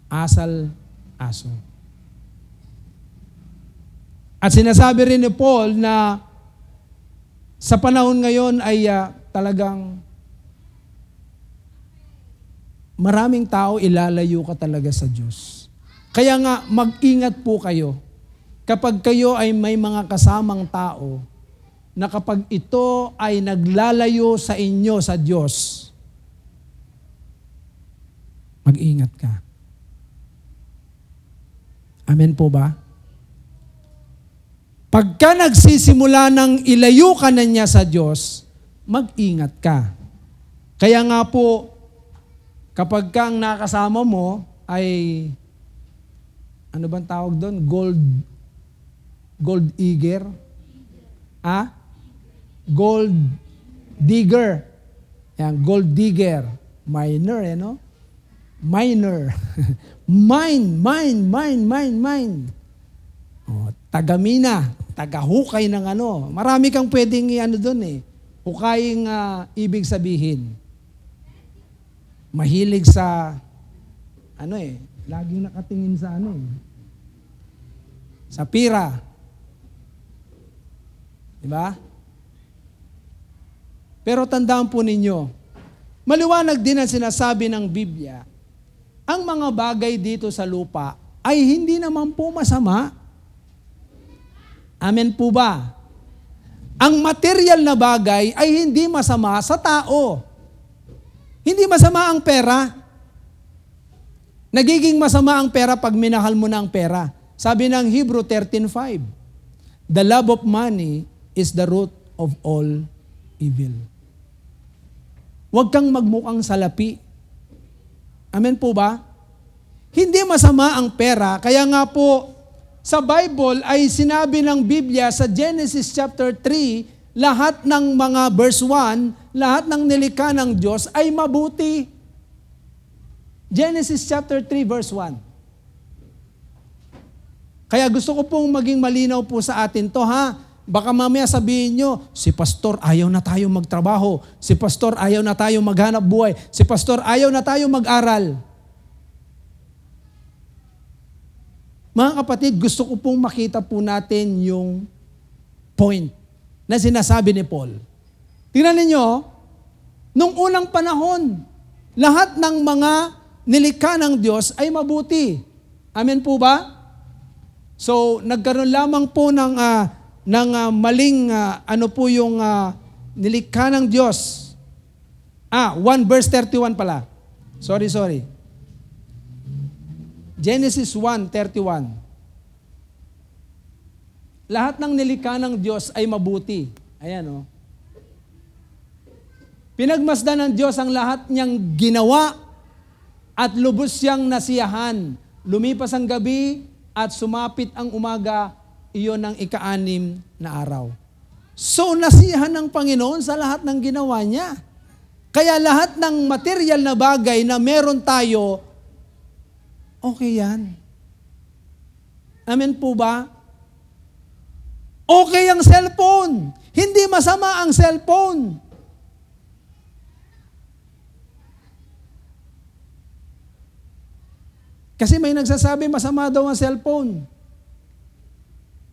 Asal-aso. At sinasabi rin ni Paul na sa panahon ngayon ay talagang maraming tao ilalayo ka talaga sa Diyos. Kaya nga, mag-ingat po kayo. Kapag kayo ay may mga kasamang tao, na kapag ito ay naglalayo sa inyo sa Diyos, mag-ingat ka. Amen po ba? Pagka nagsisimula ng ilayo ka na niya sa Diyos, mag-ingat ka. Kaya nga po, kapag kang nakasama mo ay, ano bang tawag doon? Gold digger? Gold digger. Yan, gold digger. Minor, Minor. Mine. Tagamina. Tagahukay ng Marami kang pwedeng doon Hukaying ibig sabihin. Mahilig sa, laging nakatingin sa sa pira. Diba? Pero tandaan po ninyo, maliwanag din ang sinasabi ng Biblia, ang mga bagay dito sa lupa ay hindi naman po masama. Amen po ba? Ang material na bagay ay hindi masama sa tao. Hindi masama ang pera. Nagiging masama ang pera pag minahal mo na ang pera. Sabi ng Hebrew 13:5, the love of money is the root of all evil. Huwag kang magmukhang salapi. Amen po ba? Hindi masama ang pera. Kaya nga po, sa Bible ay sinabi ng Biblia sa Genesis chapter 3, lahat ng mga verse 1, lahat ng nilikha ng Diyos ay mabuti. Genesis chapter 3 verse 1. Kaya gusto ko pong maging malinaw po sa atin to Baka mamaya sabihin nyo, si pastor ayaw na tayo magtrabaho, si pastor ayaw na tayo maghanap buhay, si pastor ayaw na tayo mag-aral. Mga kapatid, gusto ko pong makita po natin yung point na sinasabi ni Paul. Tingnan ninyo, nung unang panahon, lahat ng mga nilikha ng Diyos ay mabuti. Amen po ba? So, nagkaroon lamang po ng maling, nilikha ng Diyos. 1 verse 31 pala. Sorry. Genesis 1:31. Lahat ng nilikha ng Diyos ay mabuti. Ayan, Pinagmasdan ng Diyos ang lahat niyang ginawa at lubos siyang nasiyahan. Lumipas ang gabi at sumapit ang umaga, iyon ang ika-6 na araw. So, nasiyahan ng Panginoon sa lahat ng ginawa niya. Kaya lahat ng material na bagay na meron tayo, okay yan. Amen po ba? Okay ang cellphone. Hindi masama ang cellphone. Kasi may nagsasabi masama daw ang cellphone.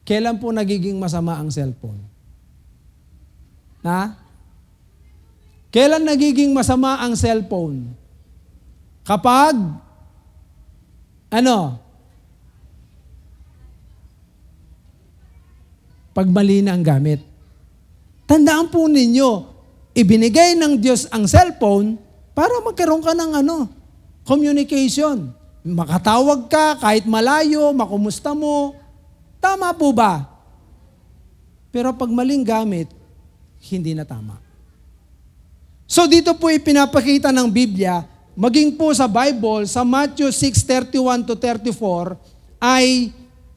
Kailan po nagiging masama ang cellphone? Kailan nagiging masama ang cellphone? Kapag, pag mali na ang gamit. Tandaan po ninyo, ibinigay ng Diyos ang cellphone para magkaroon ka ng communication. Makatawag ka kahit malayo, makumusta mo. Tama po ba? Pero pag maling gamit, hindi na tama. So dito po ipinapakita ng Biblia, maging po sa Bible, sa Matthew 6:31-34, ay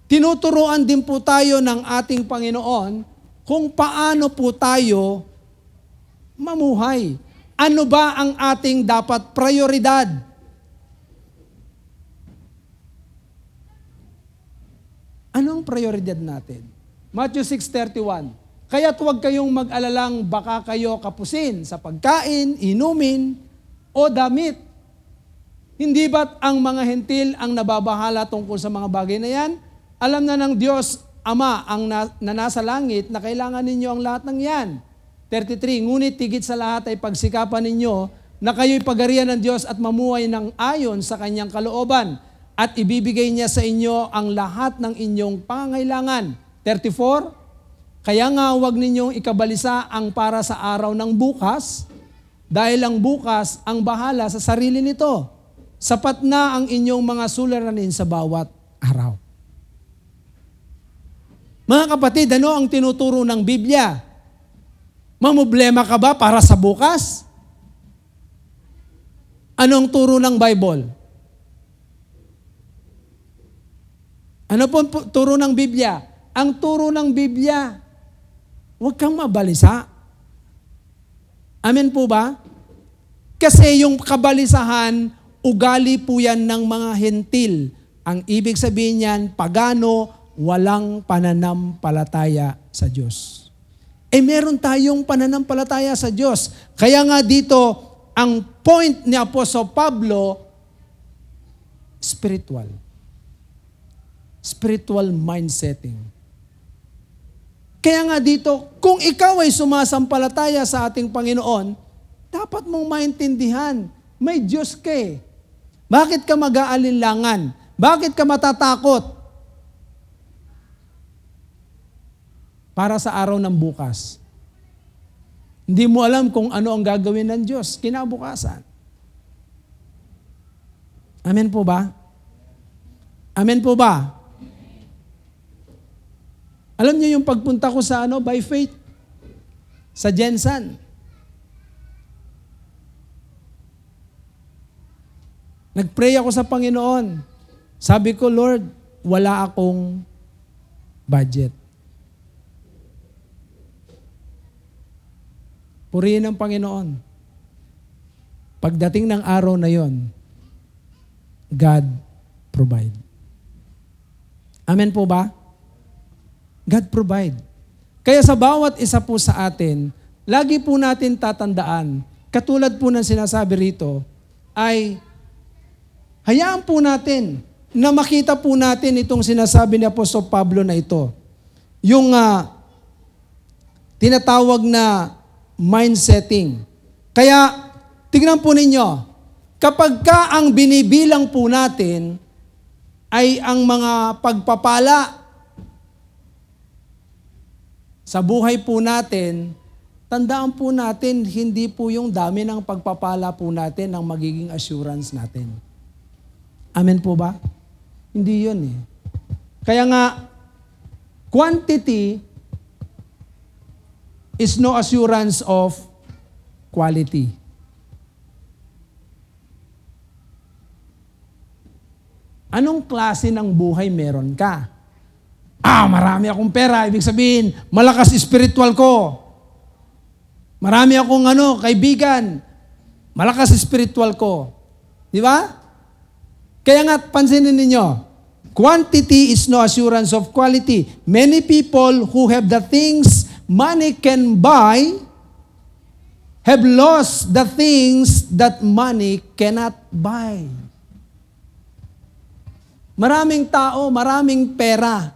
tinuturuan din po tayo ng ating Panginoon kung paano po tayo mamuhay. Ano ba ang ating dapat prioridad? Anong prioridad natin? Matthew 6:31. Kaya't huwag kayong mag-alalang baka kayo kapusin sa pagkain, inumin, o damit. Hindi ba't ang mga hentil ang nababahala tungkol sa mga bagay na yan? Alam na ng Diyos, Ama, na nasa langit, na kailangan ninyo ang lahat ng yan. 33, ngunit tigit sa lahat ay pagsikapan ninyo na kayo'y pagarian ng Diyos at mamuhay ng ayon sa kanyang kalooban at ibibigay niya sa inyo ang lahat ng inyong pangangailangan. 34, kaya nga huwag ninyong ikabalisa ang para sa araw ng bukas, dahil ang bukas ang bahala sa sarili nito. Sapat na ang inyong mga suliranin sa bawat araw. Mga kapatid, ano ang tinuturo ng Biblia? Mamproblema ka ba para sa bukas? Anong turo ng Bible? Ano po turo ng Biblia? Ang turo ng Biblia, huwag kang mabalisa. Amen po ba? Kasi yung kabalisahan, ugali po yan ng mga hentil. Ang ibig sabihin yan, pagano, walang pananampalataya sa Diyos. Meron tayong pananampalataya sa Diyos. Kaya nga dito, ang point ni Apostol Pablo, spiritual. Spiritual mindsetting. Kaya nga dito, kung ikaw ay sumasampalataya sa ating Panginoon, dapat mong maintindihan, may Diyos ka eh. Bakit ka mag-aalinlangan? Bakit ka matatakot? Para sa araw ng bukas. Hindi mo alam kung ano ang gagawin ng Diyos kinabukasan. Amen po ba? Amen po ba? Alam niyo yung pagpunta ko sa by faith, sa Jensan. Nag-pray ako sa Panginoon. Sabi ko, Lord, wala akong budget. Purihin ang Panginoon. Pagdating ng araw na yon, God provide. Amen po ba? God provide. Kaya sa bawat isa po sa atin, lagi po natin tatandaan, katulad po ng sinasabi rito, ay hayaan po natin na makita po natin itong sinasabi ni Apostol Pablo na ito. Yung tinatawag na mindsetting. Kaya, tignan po ninyo, kapag ka ang binibilang po natin ay ang mga pagpapala sa buhay po natin, tandaan po natin, hindi po yung dami ng pagpapala po natin ang magiging assurance natin. Amen po ba? Hindi yun eh. Kaya nga, quantity is no assurance of quality. Anong klase ng buhay meron ka? Marami akong pera, ibig sabihin, malakas spiritual ko. Marami akong kaibigan, malakas spiritual ko. Di ba? Kaya nga, pansinin ninyo, quantity is no assurance of quality. Many people who have the things money can buy have lost the things that money cannot buy. Maraming tao, maraming pera,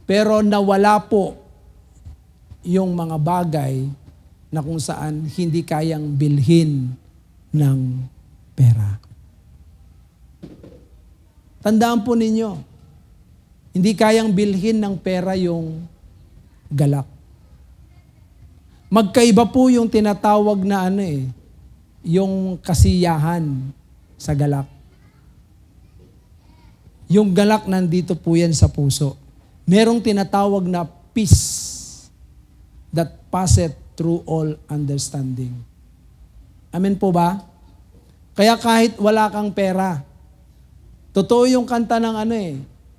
pero nawala po yung mga bagay na kung saan hindi kayang bilhin ng pera. Tandaan po ninyo, hindi kayang bilhin ng pera yung galak. Magkaiba po yung tinatawag na yung kasiyahan sa galak. Yung galak nandito po yan sa puso. Merong tinatawag na peace that passeth through all understanding. Amen po ba? Kaya kahit wala kang pera, totoo yung kanta ng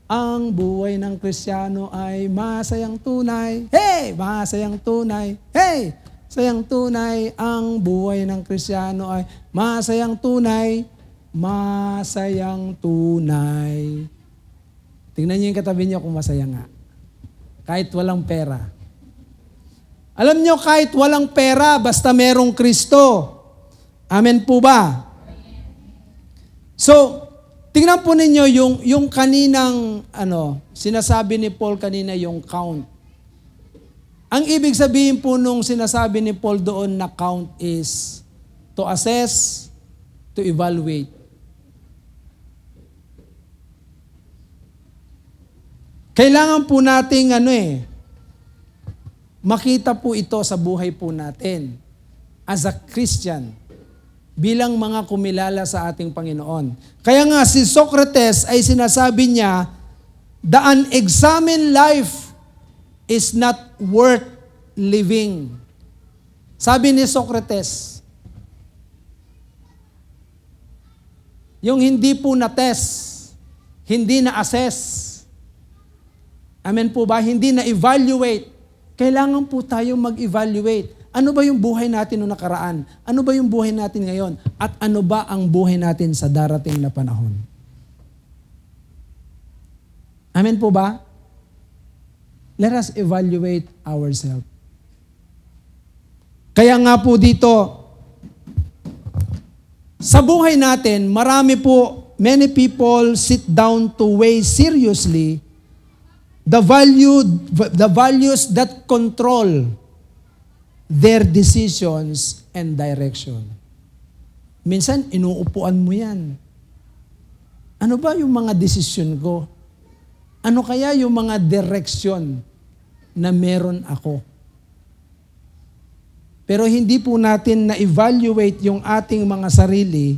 ang buhay ng Kristiyano ay masayang tunay. Hey! Masayang tunay. Hey! Sayang tunay. Ang buhay ng Kristiyano ay masayang tunay. Masayang tunay. Tingnan niyo yung katabi niyo kung masaya nga. Kahit walang pera. Alam niyo, kahit walang pera, basta merong Kristo. Amen po ba? So, tingnan po ninyo yung kaninang, sinasabi ni Paul kanina yung count. Ang ibig sabihin po nung sinasabi ni Paul doon na count is to assess, to evaluate. Kailangan po nating makita po ito sa buhay po natin as a Christian bilang mga kumilala sa ating Panginoon. Kaya nga si Socrates ay sinasabi niya, the unexamined life is not worth living. Sabi ni Socrates, yung hindi po na-test, hindi na-assess, amen po ba? Hindi na-evaluate. Kailangan po tayo mag-evaluate. Ano ba yung buhay natin noong nakaraan? Ano ba yung buhay natin ngayon? At ano ba ang buhay natin sa darating na panahon? Amen po ba? Let us evaluate ourselves. Kaya nga po dito, sa buhay natin, many people sit down to weigh seriously the values that control their decisions and direction. Minsan, inuupuan mo yan. Ano ba yung mga desisyon ko? Ano kaya yung mga direksyon na meron ako? Pero hindi po natin na-evaluate yung ating mga sarili.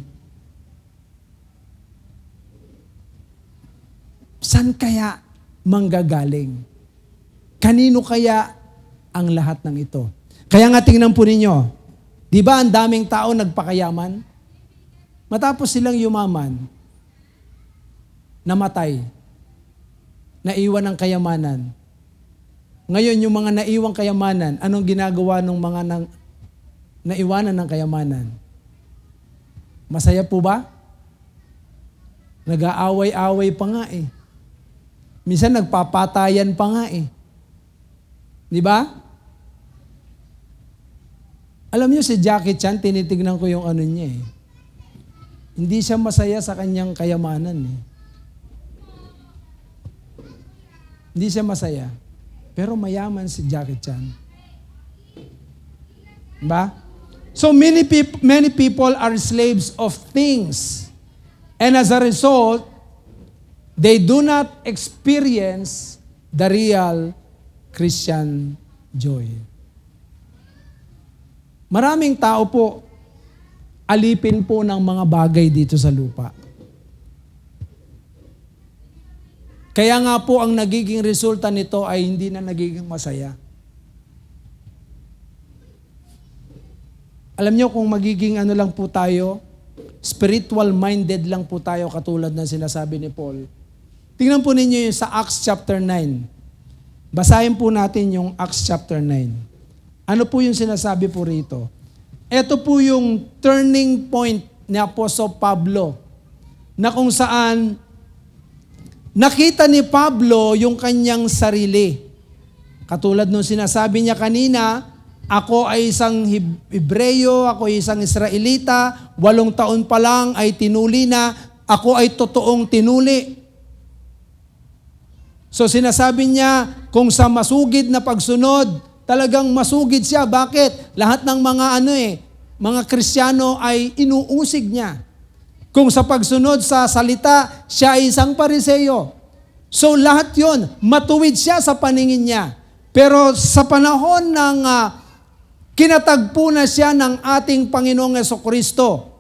Saan kaya manggagaling? Kanino kaya ang lahat ng ito? Kaya nga tingnan po ninyo, di ba ang daming tao nagpakayaman? Matapos silang yumaman, namatay, naiwan ng kayamanan. Ngayon, yung mga naiwang kayamanan, anong ginagawa ng mga naiwanan ng kayamanan? Masaya po ba? Nag-aaway-away pa nga eh. Minsan nagpapatayan pa nga eh. Di ba? Alam niyo si Jackie Chan, tinitignan ko yung niya eh. Hindi siya masaya sa kanyang kayamanan eh. Hindi siya masaya. Pero mayaman si Jackie Chan. Diba? So many people are slaves of things. And as a result, they do not experience the real Christian joy. Maraming tao po, alipin po ng mga bagay dito sa lupa. Kaya nga po ang nagiging resulta nito ay hindi na nagiging masaya. Alam nyo kung magiging ano lang po tayo, spiritual minded lang po tayo katulad ng sinasabi ni Paul. Tingnan po ninyo yung sa Acts chapter 9. Basahin po natin yung Acts chapter 9. Ano po yung sinasabi po rito? Ito po yung turning point ni Apostol Pablo na kung saan nakita ni Pablo yung kanyang sarili. Katulad nung sinasabi niya kanina, ako ay isang Hebreyo, ako ay isang Israelita, 8 taon pa lang ay tinuli na, ako ay totoong tinuli. So sinasabi niya, kung sa masugid na pagsunod, talagang masugid siya. Bakit? Lahat ng mga Kristiyano ay inuusig niya. Kung sa pagsunod sa salita, siya ay isang Pariseo. So lahat yon, matuwid siya sa paningin niya. Pero sa panahon ng kinatagpo na siya ng ating Panginoong Jesucristo,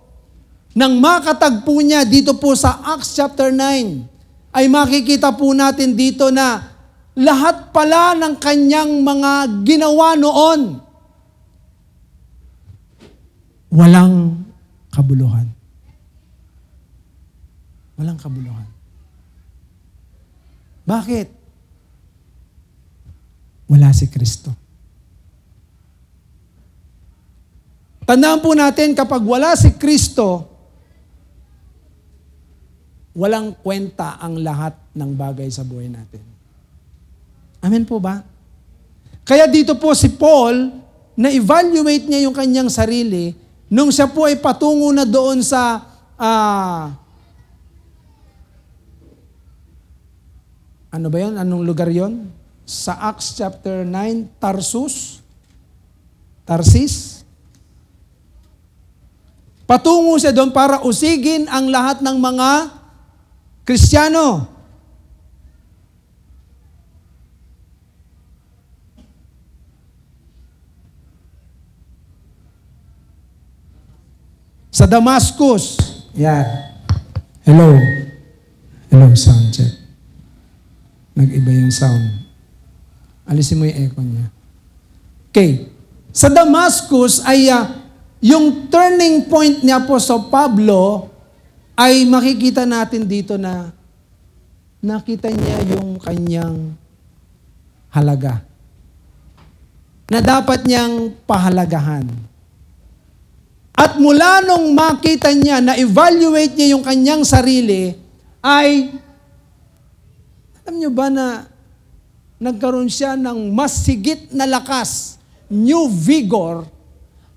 nang makatagpo niya dito po sa Acts chapter 9, ay makikita po natin dito na lahat pala ng kanyang mga ginawa noon, walang kabuluhan. Walang kabuluhan. Bakit? Wala si Kristo. Tandaan po natin, kapag wala si Kristo, walang kwenta ang lahat ng bagay sa buhay natin. Amen po ba? Kaya dito po si Paul, na-evaluate niya yung kanyang sarili nung siya po ay patungo na doon sa ano ba yun? Anong lugar yon? Sa Acts chapter 9, Tarsis. Patungo siya doon para usigin ang lahat ng mga Kristiyano. Sa Damascus. Yan. Hello, sound check. Nag-iba yung sound. Alisin mo yung echo niya. Okay. Sa Damascus ay yung turning point ni Apostol Pablo ay makikita natin dito na nakita niya yung kanyang halaga. Na dapat niyang pahalagahan. At mula nung makita niya, na-evaluate niya yung kanyang sarili, ay alam niyo ba na nagkaroon siya ng mas higit na lakas, new vigor,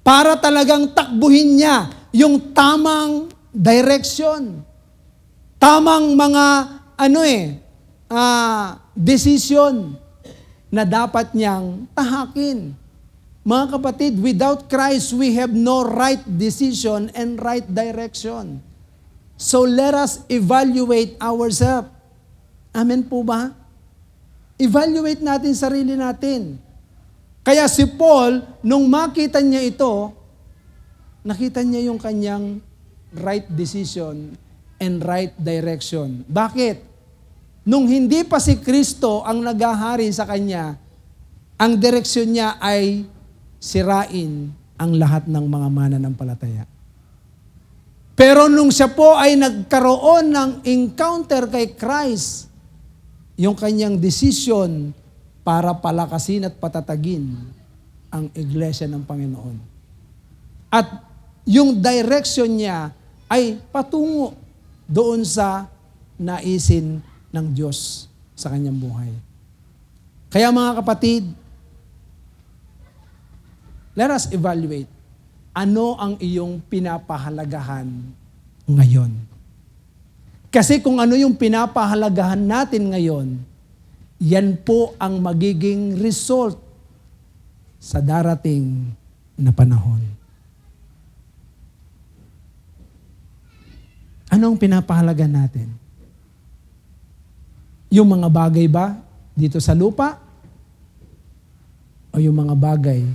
para talagang takbuhin niya yung tamang direction. Tamang mga decision na dapat niyang tahakin. Mga kapatid, without Christ, we have no right decision and right direction. So let us evaluate ourselves. Amen po ba? Evaluate natin sarili natin. Kaya si Paul, nung makita niya ito, nakita niya yung kanyang right decision and right direction. Bakit? Nung hindi pa si Kristo ang naghahari sa kanya, ang direksyon niya ay sirain ang lahat ng mga mananampalataya. Pero nung siya po ay nagkaroon ng encounter kay Christ, yung kanyang decision para palakasin at patatagin ang iglesia ng Panginoon. At yung direction niya ay patungo doon sa naisin ng Diyos sa kanyang buhay. Kaya mga kapatid, let us evaluate. Ano ang iyong pinapahalagahan ngayon? Kasi kung ano yung pinapahalagahan natin ngayon, yan po ang magiging result sa darating na panahon. Anong pinapahalaga natin? Yung mga bagay ba dito sa lupa? O yung mga bagay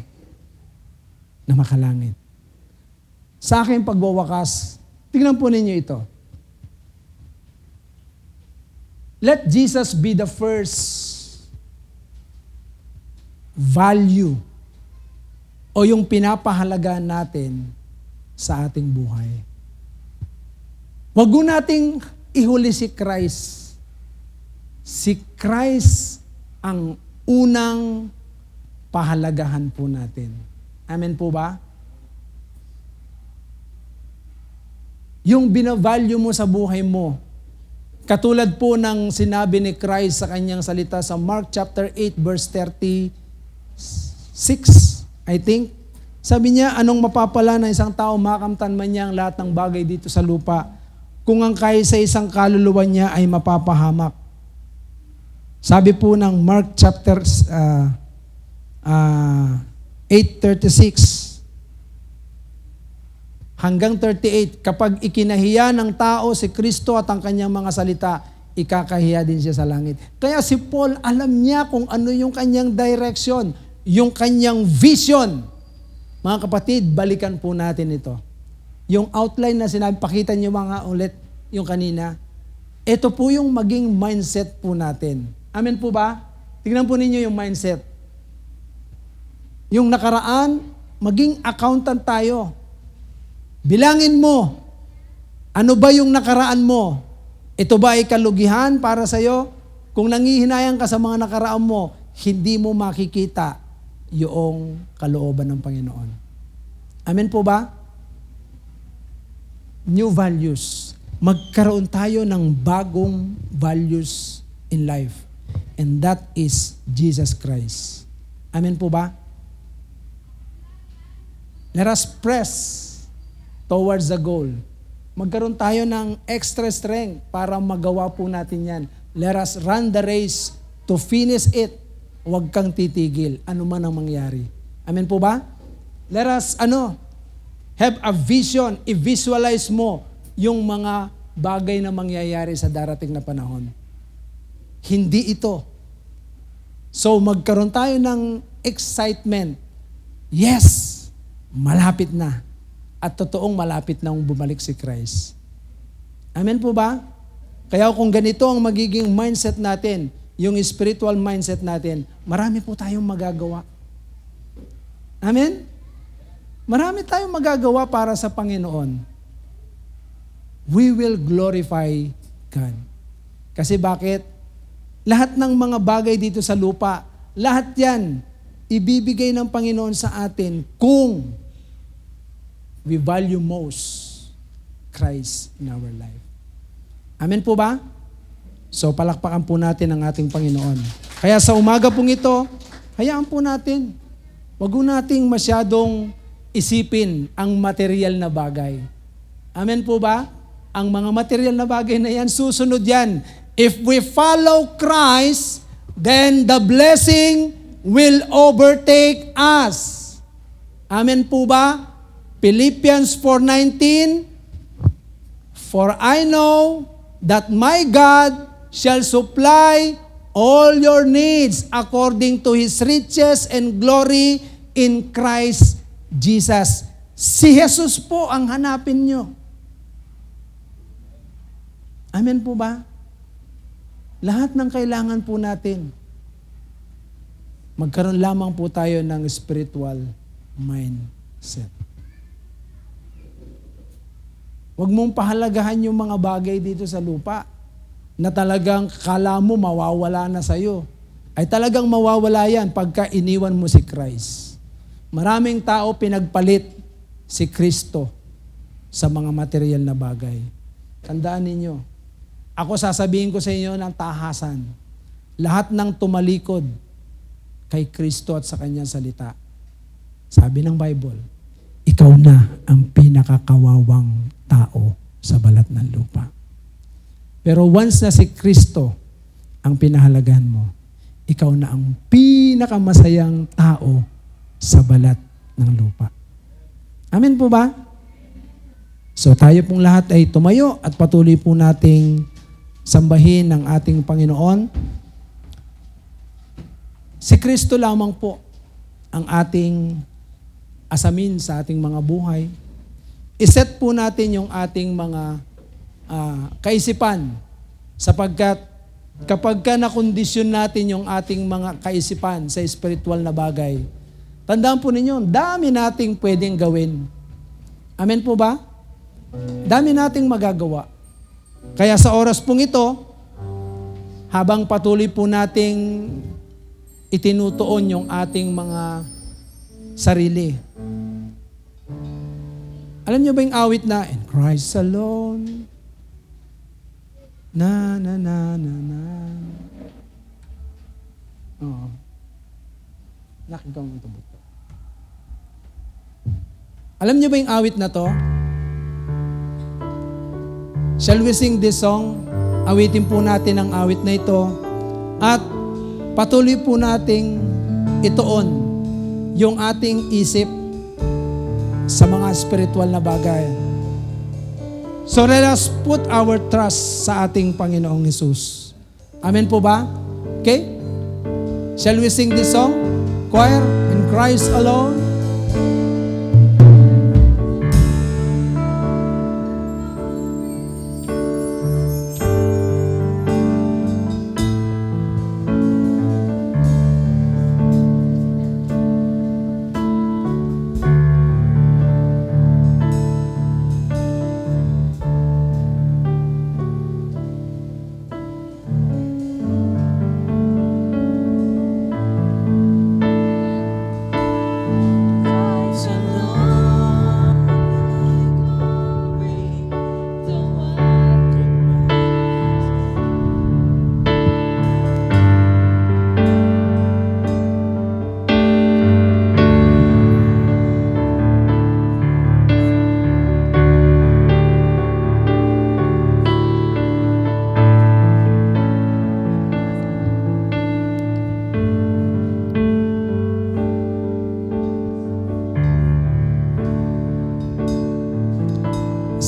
na makalangit? Sa aking pagwawakas, tingnan po ninyo ito. Let Jesus be the first value o yung pinapahalagaan natin sa ating buhay. Huwag mo nating ihuli si Christ. Si Christ ang unang pahalagahan po natin. Amen po ba? Yung binavalue mo sa buhay mo, katulad po ng sinabi ni Christ sa kanyang salita sa Mark chapter 8 verse 36, I think. Sabi niya, anong mapapala ng isang tao makamtan man niya ang lahat ng bagay dito sa lupa kung ang kaya sa isang kaluluwa niya ay mapapahamak. Sabi po ng Mark chapter 8:36 hanggang 38, kapag ikinahiya ng tao si Kristo at ang kanyang mga salita, ikakahiya din siya sa langit. Kaya si Paul, alam niya kung ano yung kanyang direction, yung kanyang vision. Mga kapatid, balikan po natin ito. Yung outline na sinabi, pakita niyo mga ulit yung kanina. Ito po yung maging mindset po natin. Amen po ba? Tingnan po ninyo yung mindset. Yung nakaraan, maging accountant tayo. Bilangin mo, ano ba yung nakaraan mo? Ito ba ay kalugihan para sa'yo? Kung nangihinayang ka sa mga nakaraan mo, hindi mo makikita yung kalooban ng Panginoon. Amen po ba? New values. Magkaroon tayo ng bagong values in life. And that is Jesus Christ. Amen po ba? Let us press towards the goal. Magkaroon tayo ng extra strength para magawa po natin yan. Let us run the race to finish it. Huwag kang titigil, ano man ang mangyari. Amen po ba? Let us, have a vision, i-visualize mo yung mga bagay na mangyayari sa darating na panahon. Hindi ito. So, magkaroon tayo ng excitement. Yes! Malapit na. At totoong malapit nang bumalik si Christ. Amen po ba? Kaya kung ganito ang magiging mindset natin, yung spiritual mindset natin, marami po tayong magagawa. Amen? Marami tayong magagawa para sa Panginoon. We will glorify God. Kasi bakit? Lahat ng mga bagay dito sa lupa, lahat yan, ibibigay ng Panginoon sa atin kung we value most Christ in our life. Amen po ba? So palakpakan po natin ang ating Panginoon. Kaya sa umaga pong ito, hayaan po natin. Wag po nating masyadong isipin ang material na bagay. Amen po ba? Ang mga material na bagay na yan, susunod yan. If we follow Christ, then the blessing will overtake us. Amen po ba? Philippians 4:19, for I know that my God shall supply all your needs according to His riches and glory in Christ Jesus. Si Jesus po ang hanapin nyo. Amen po ba? Lahat ng kailangan po natin. Magkaroon lamang po tayo ng spiritual mindset. Huwag mong pahalagahan yung mga bagay dito sa lupa na talagang kala mo mawawala na sa'yo. Ay talagang mawawala yan pagka iniwan mo si Christ. Maraming tao pinagpalit si Kristo sa mga material na bagay. Tandaan ninyo, ako sasabihin ko sa inyo ng tahasan, lahat ng tumalikod kay Kristo at sa kanyang salita, sabi ng Bible, ikaw na ang pinakakawawang tao sa balat ng lupa. Pero once na si Kristo ang pinahalagahan mo, ikaw na ang pinakamasayang tao sa balat ng lupa. Amen po ba? So tayo pong lahat ay tumayo at patuloy po nating sambahin ng ating Panginoon. Si Kristo lamang po ang ating asamin sa ating mga buhay. Iset po natin yung ating mga kaisipan sapagkat kapag ka nakondisyon natin yung ating mga kaisipan sa spiritual na bagay, tandaan po ninyo, dami nating pwedeng gawin. Amen po ba? Dami nating magagawa. Kaya sa oras pong ito, habang patuloy po nating itinutuon yung ating mga sarili. Alam niyo ba yung awit na, in Christ alone, na na na na na. Oo. Nakagaw mo ito buto. Alam niyo ba yung awit na to? Shall we sing this song? Awitin po natin ang awit na ito at patuloy po nating ituon yung ating isip sa mga spiritual na bagay. So let us put our trust sa ating Panginoong Hesus. Amen po ba? Okay? Shall we sing this song? Choir, in Christ alone.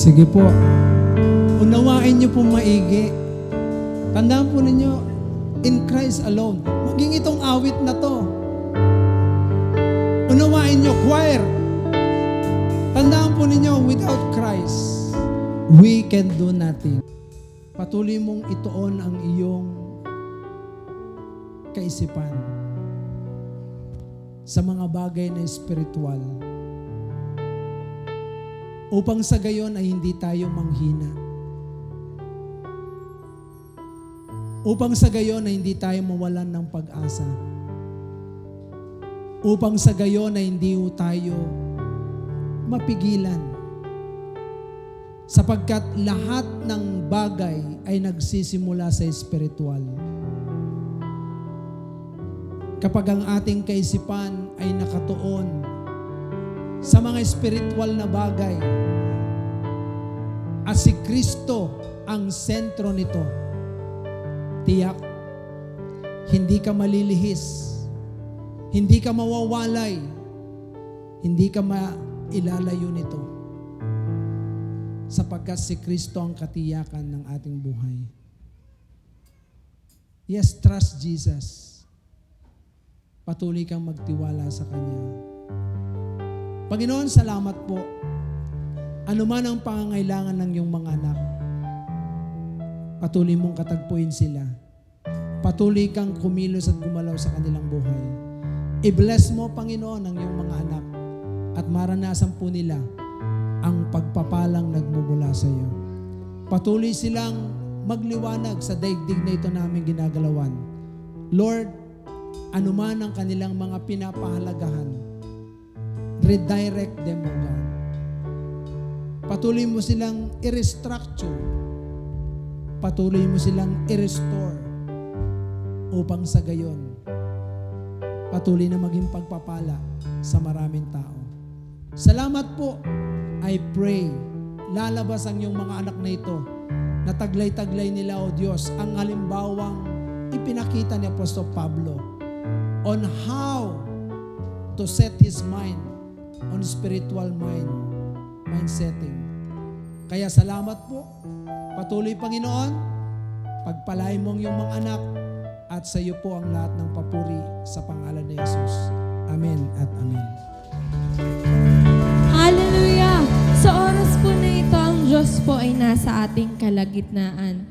Sige po. Unawain niyo po maigi. Tandaan po ninyo, in Christ alone. Maging itong awit na to. Unawain niyo, choir. Tandaan po ninyo, without Christ, we can do nothing. Patuloy mong ituon ang iyong kaisipan sa mga bagay na spiritual. Upang sa gayon ay hindi tayo manghina. Upang sa gayon ay hindi tayo mawalan ng pag-asa. Upang sa gayon ay hindi tayo mapigilan. Sapagkat lahat ng bagay ay nagsisimula sa espiritual. Kapag ang ating kaisipan ay nakatuon sa mga spiritual na bagay at si Kristo ang sentro nito, tiyak, hindi ka malilihis, hindi ka mawawalay, hindi ka mailalayo nito sapagkat si Kristo ang katiyakan ng ating buhay. Yes, trust Jesus. Patuloy kang magtiwala sa Kanya. Panginoon, salamat po. Ano man ang pangangailangan ng iyong mga anak, patuloy mong katagpuin sila. Patuloy kang kumilos at gumalaw sa kanilang buhay. I-bless mo, Panginoon, ang iyong mga anak at maranasan po nila ang pagpapalang nagmumula sa iyo. Patuloy silang magliwanag sa daigdig na ito namin ginagalawan. Lord, ano man ang kanilang mga pinapahalagahan, redirect them, O God. Patuloy mo silang i-restructure. Patuloy mo silang i-restore upang sa gayon, patuloy na maging pagpapala sa maraming tao. Salamat po. I pray, lalabas ang iyong mga anak na ito na taglay-taglay nila, O Diyos, ang halimbawang ipinakita ni Apostol Pablo on how to set his mind on spiritual mind setting. Kaya salamat po. Patuloy, Panginoon, pagpalain mo ang iyong mga anak at sa iyo po ang lahat ng papuri sa pangalan ni Jesus. Amen at amen. Hallelujah! Sa oras po na ito, ang Diyos po ay nasa ating kalagitnaan.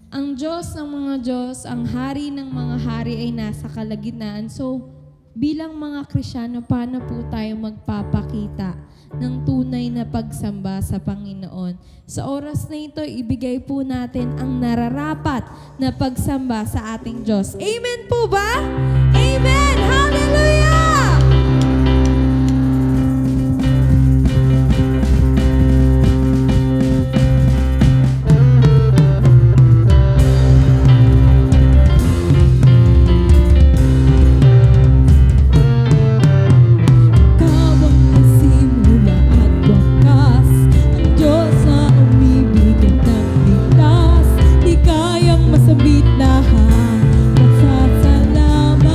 Ang Diyos ng mga Diyos, ang Hari ng mga Hari ay nasa kalagitnaan. So, bilang mga Kristiyano, paano po tayo magpapakita ng tunay na pagsamba sa Panginoon? Sa oras na ito, ibigay po natin ang nararapat na pagsamba sa ating Diyos. Amen po ba? Amen! Hallelujah! Masabit lahat, magsasalamat.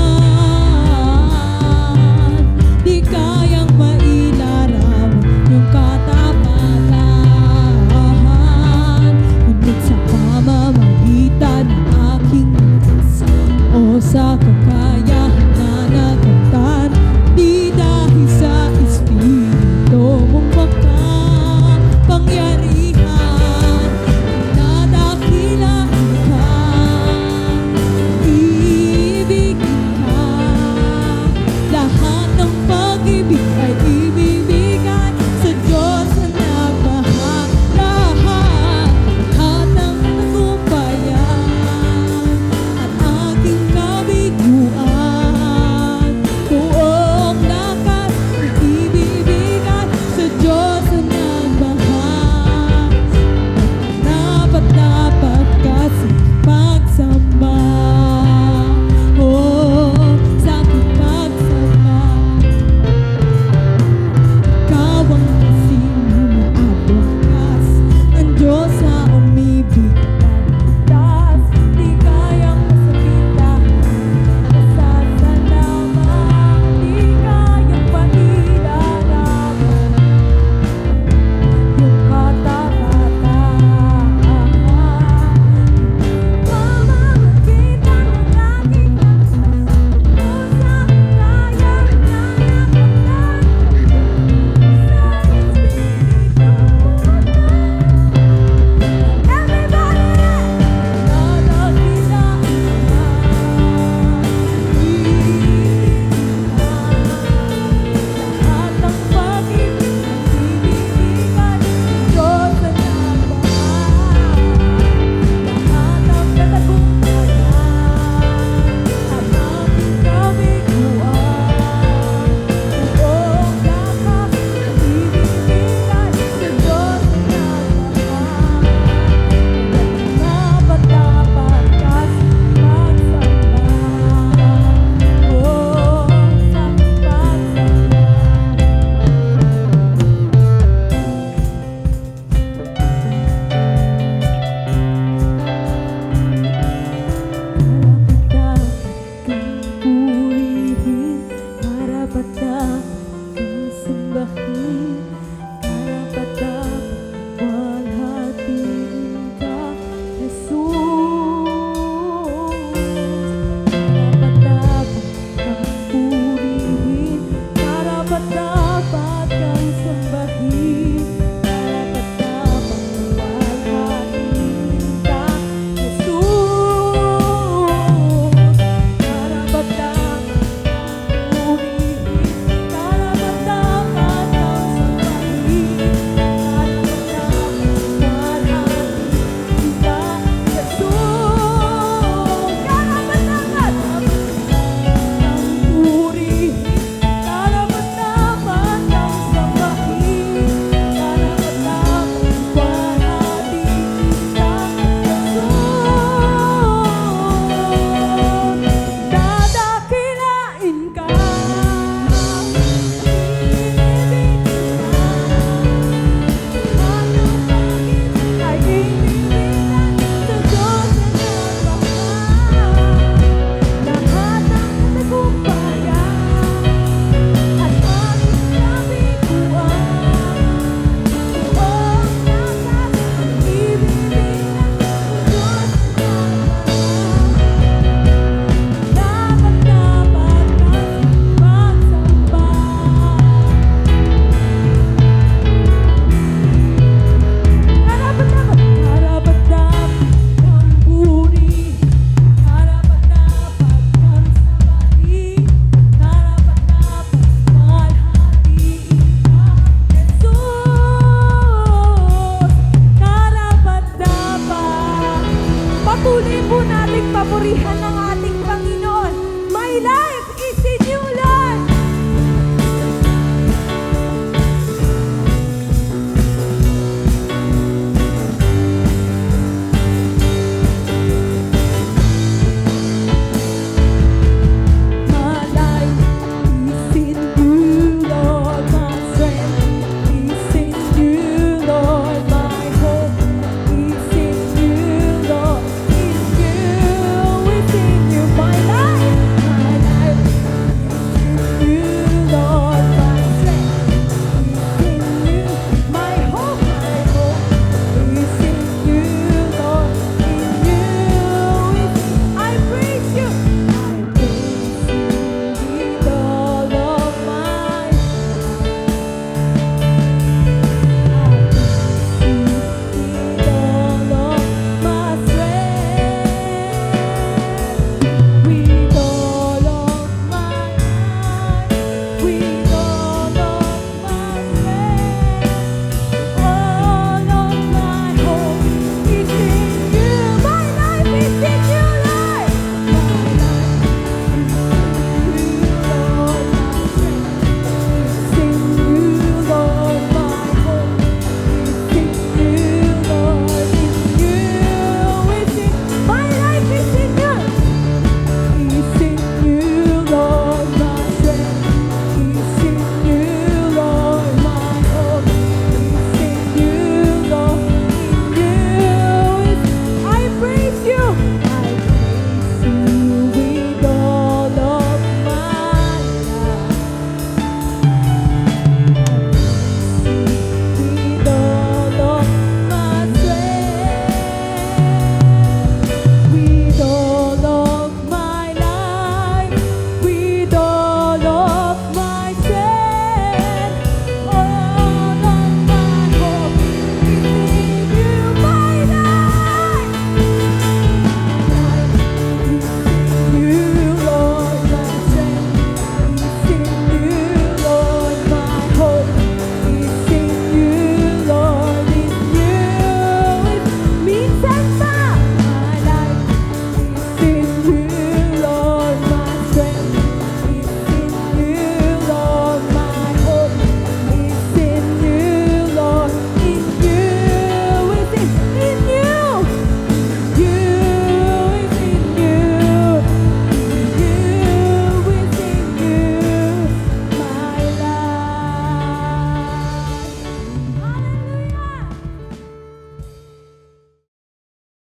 kapurihan ng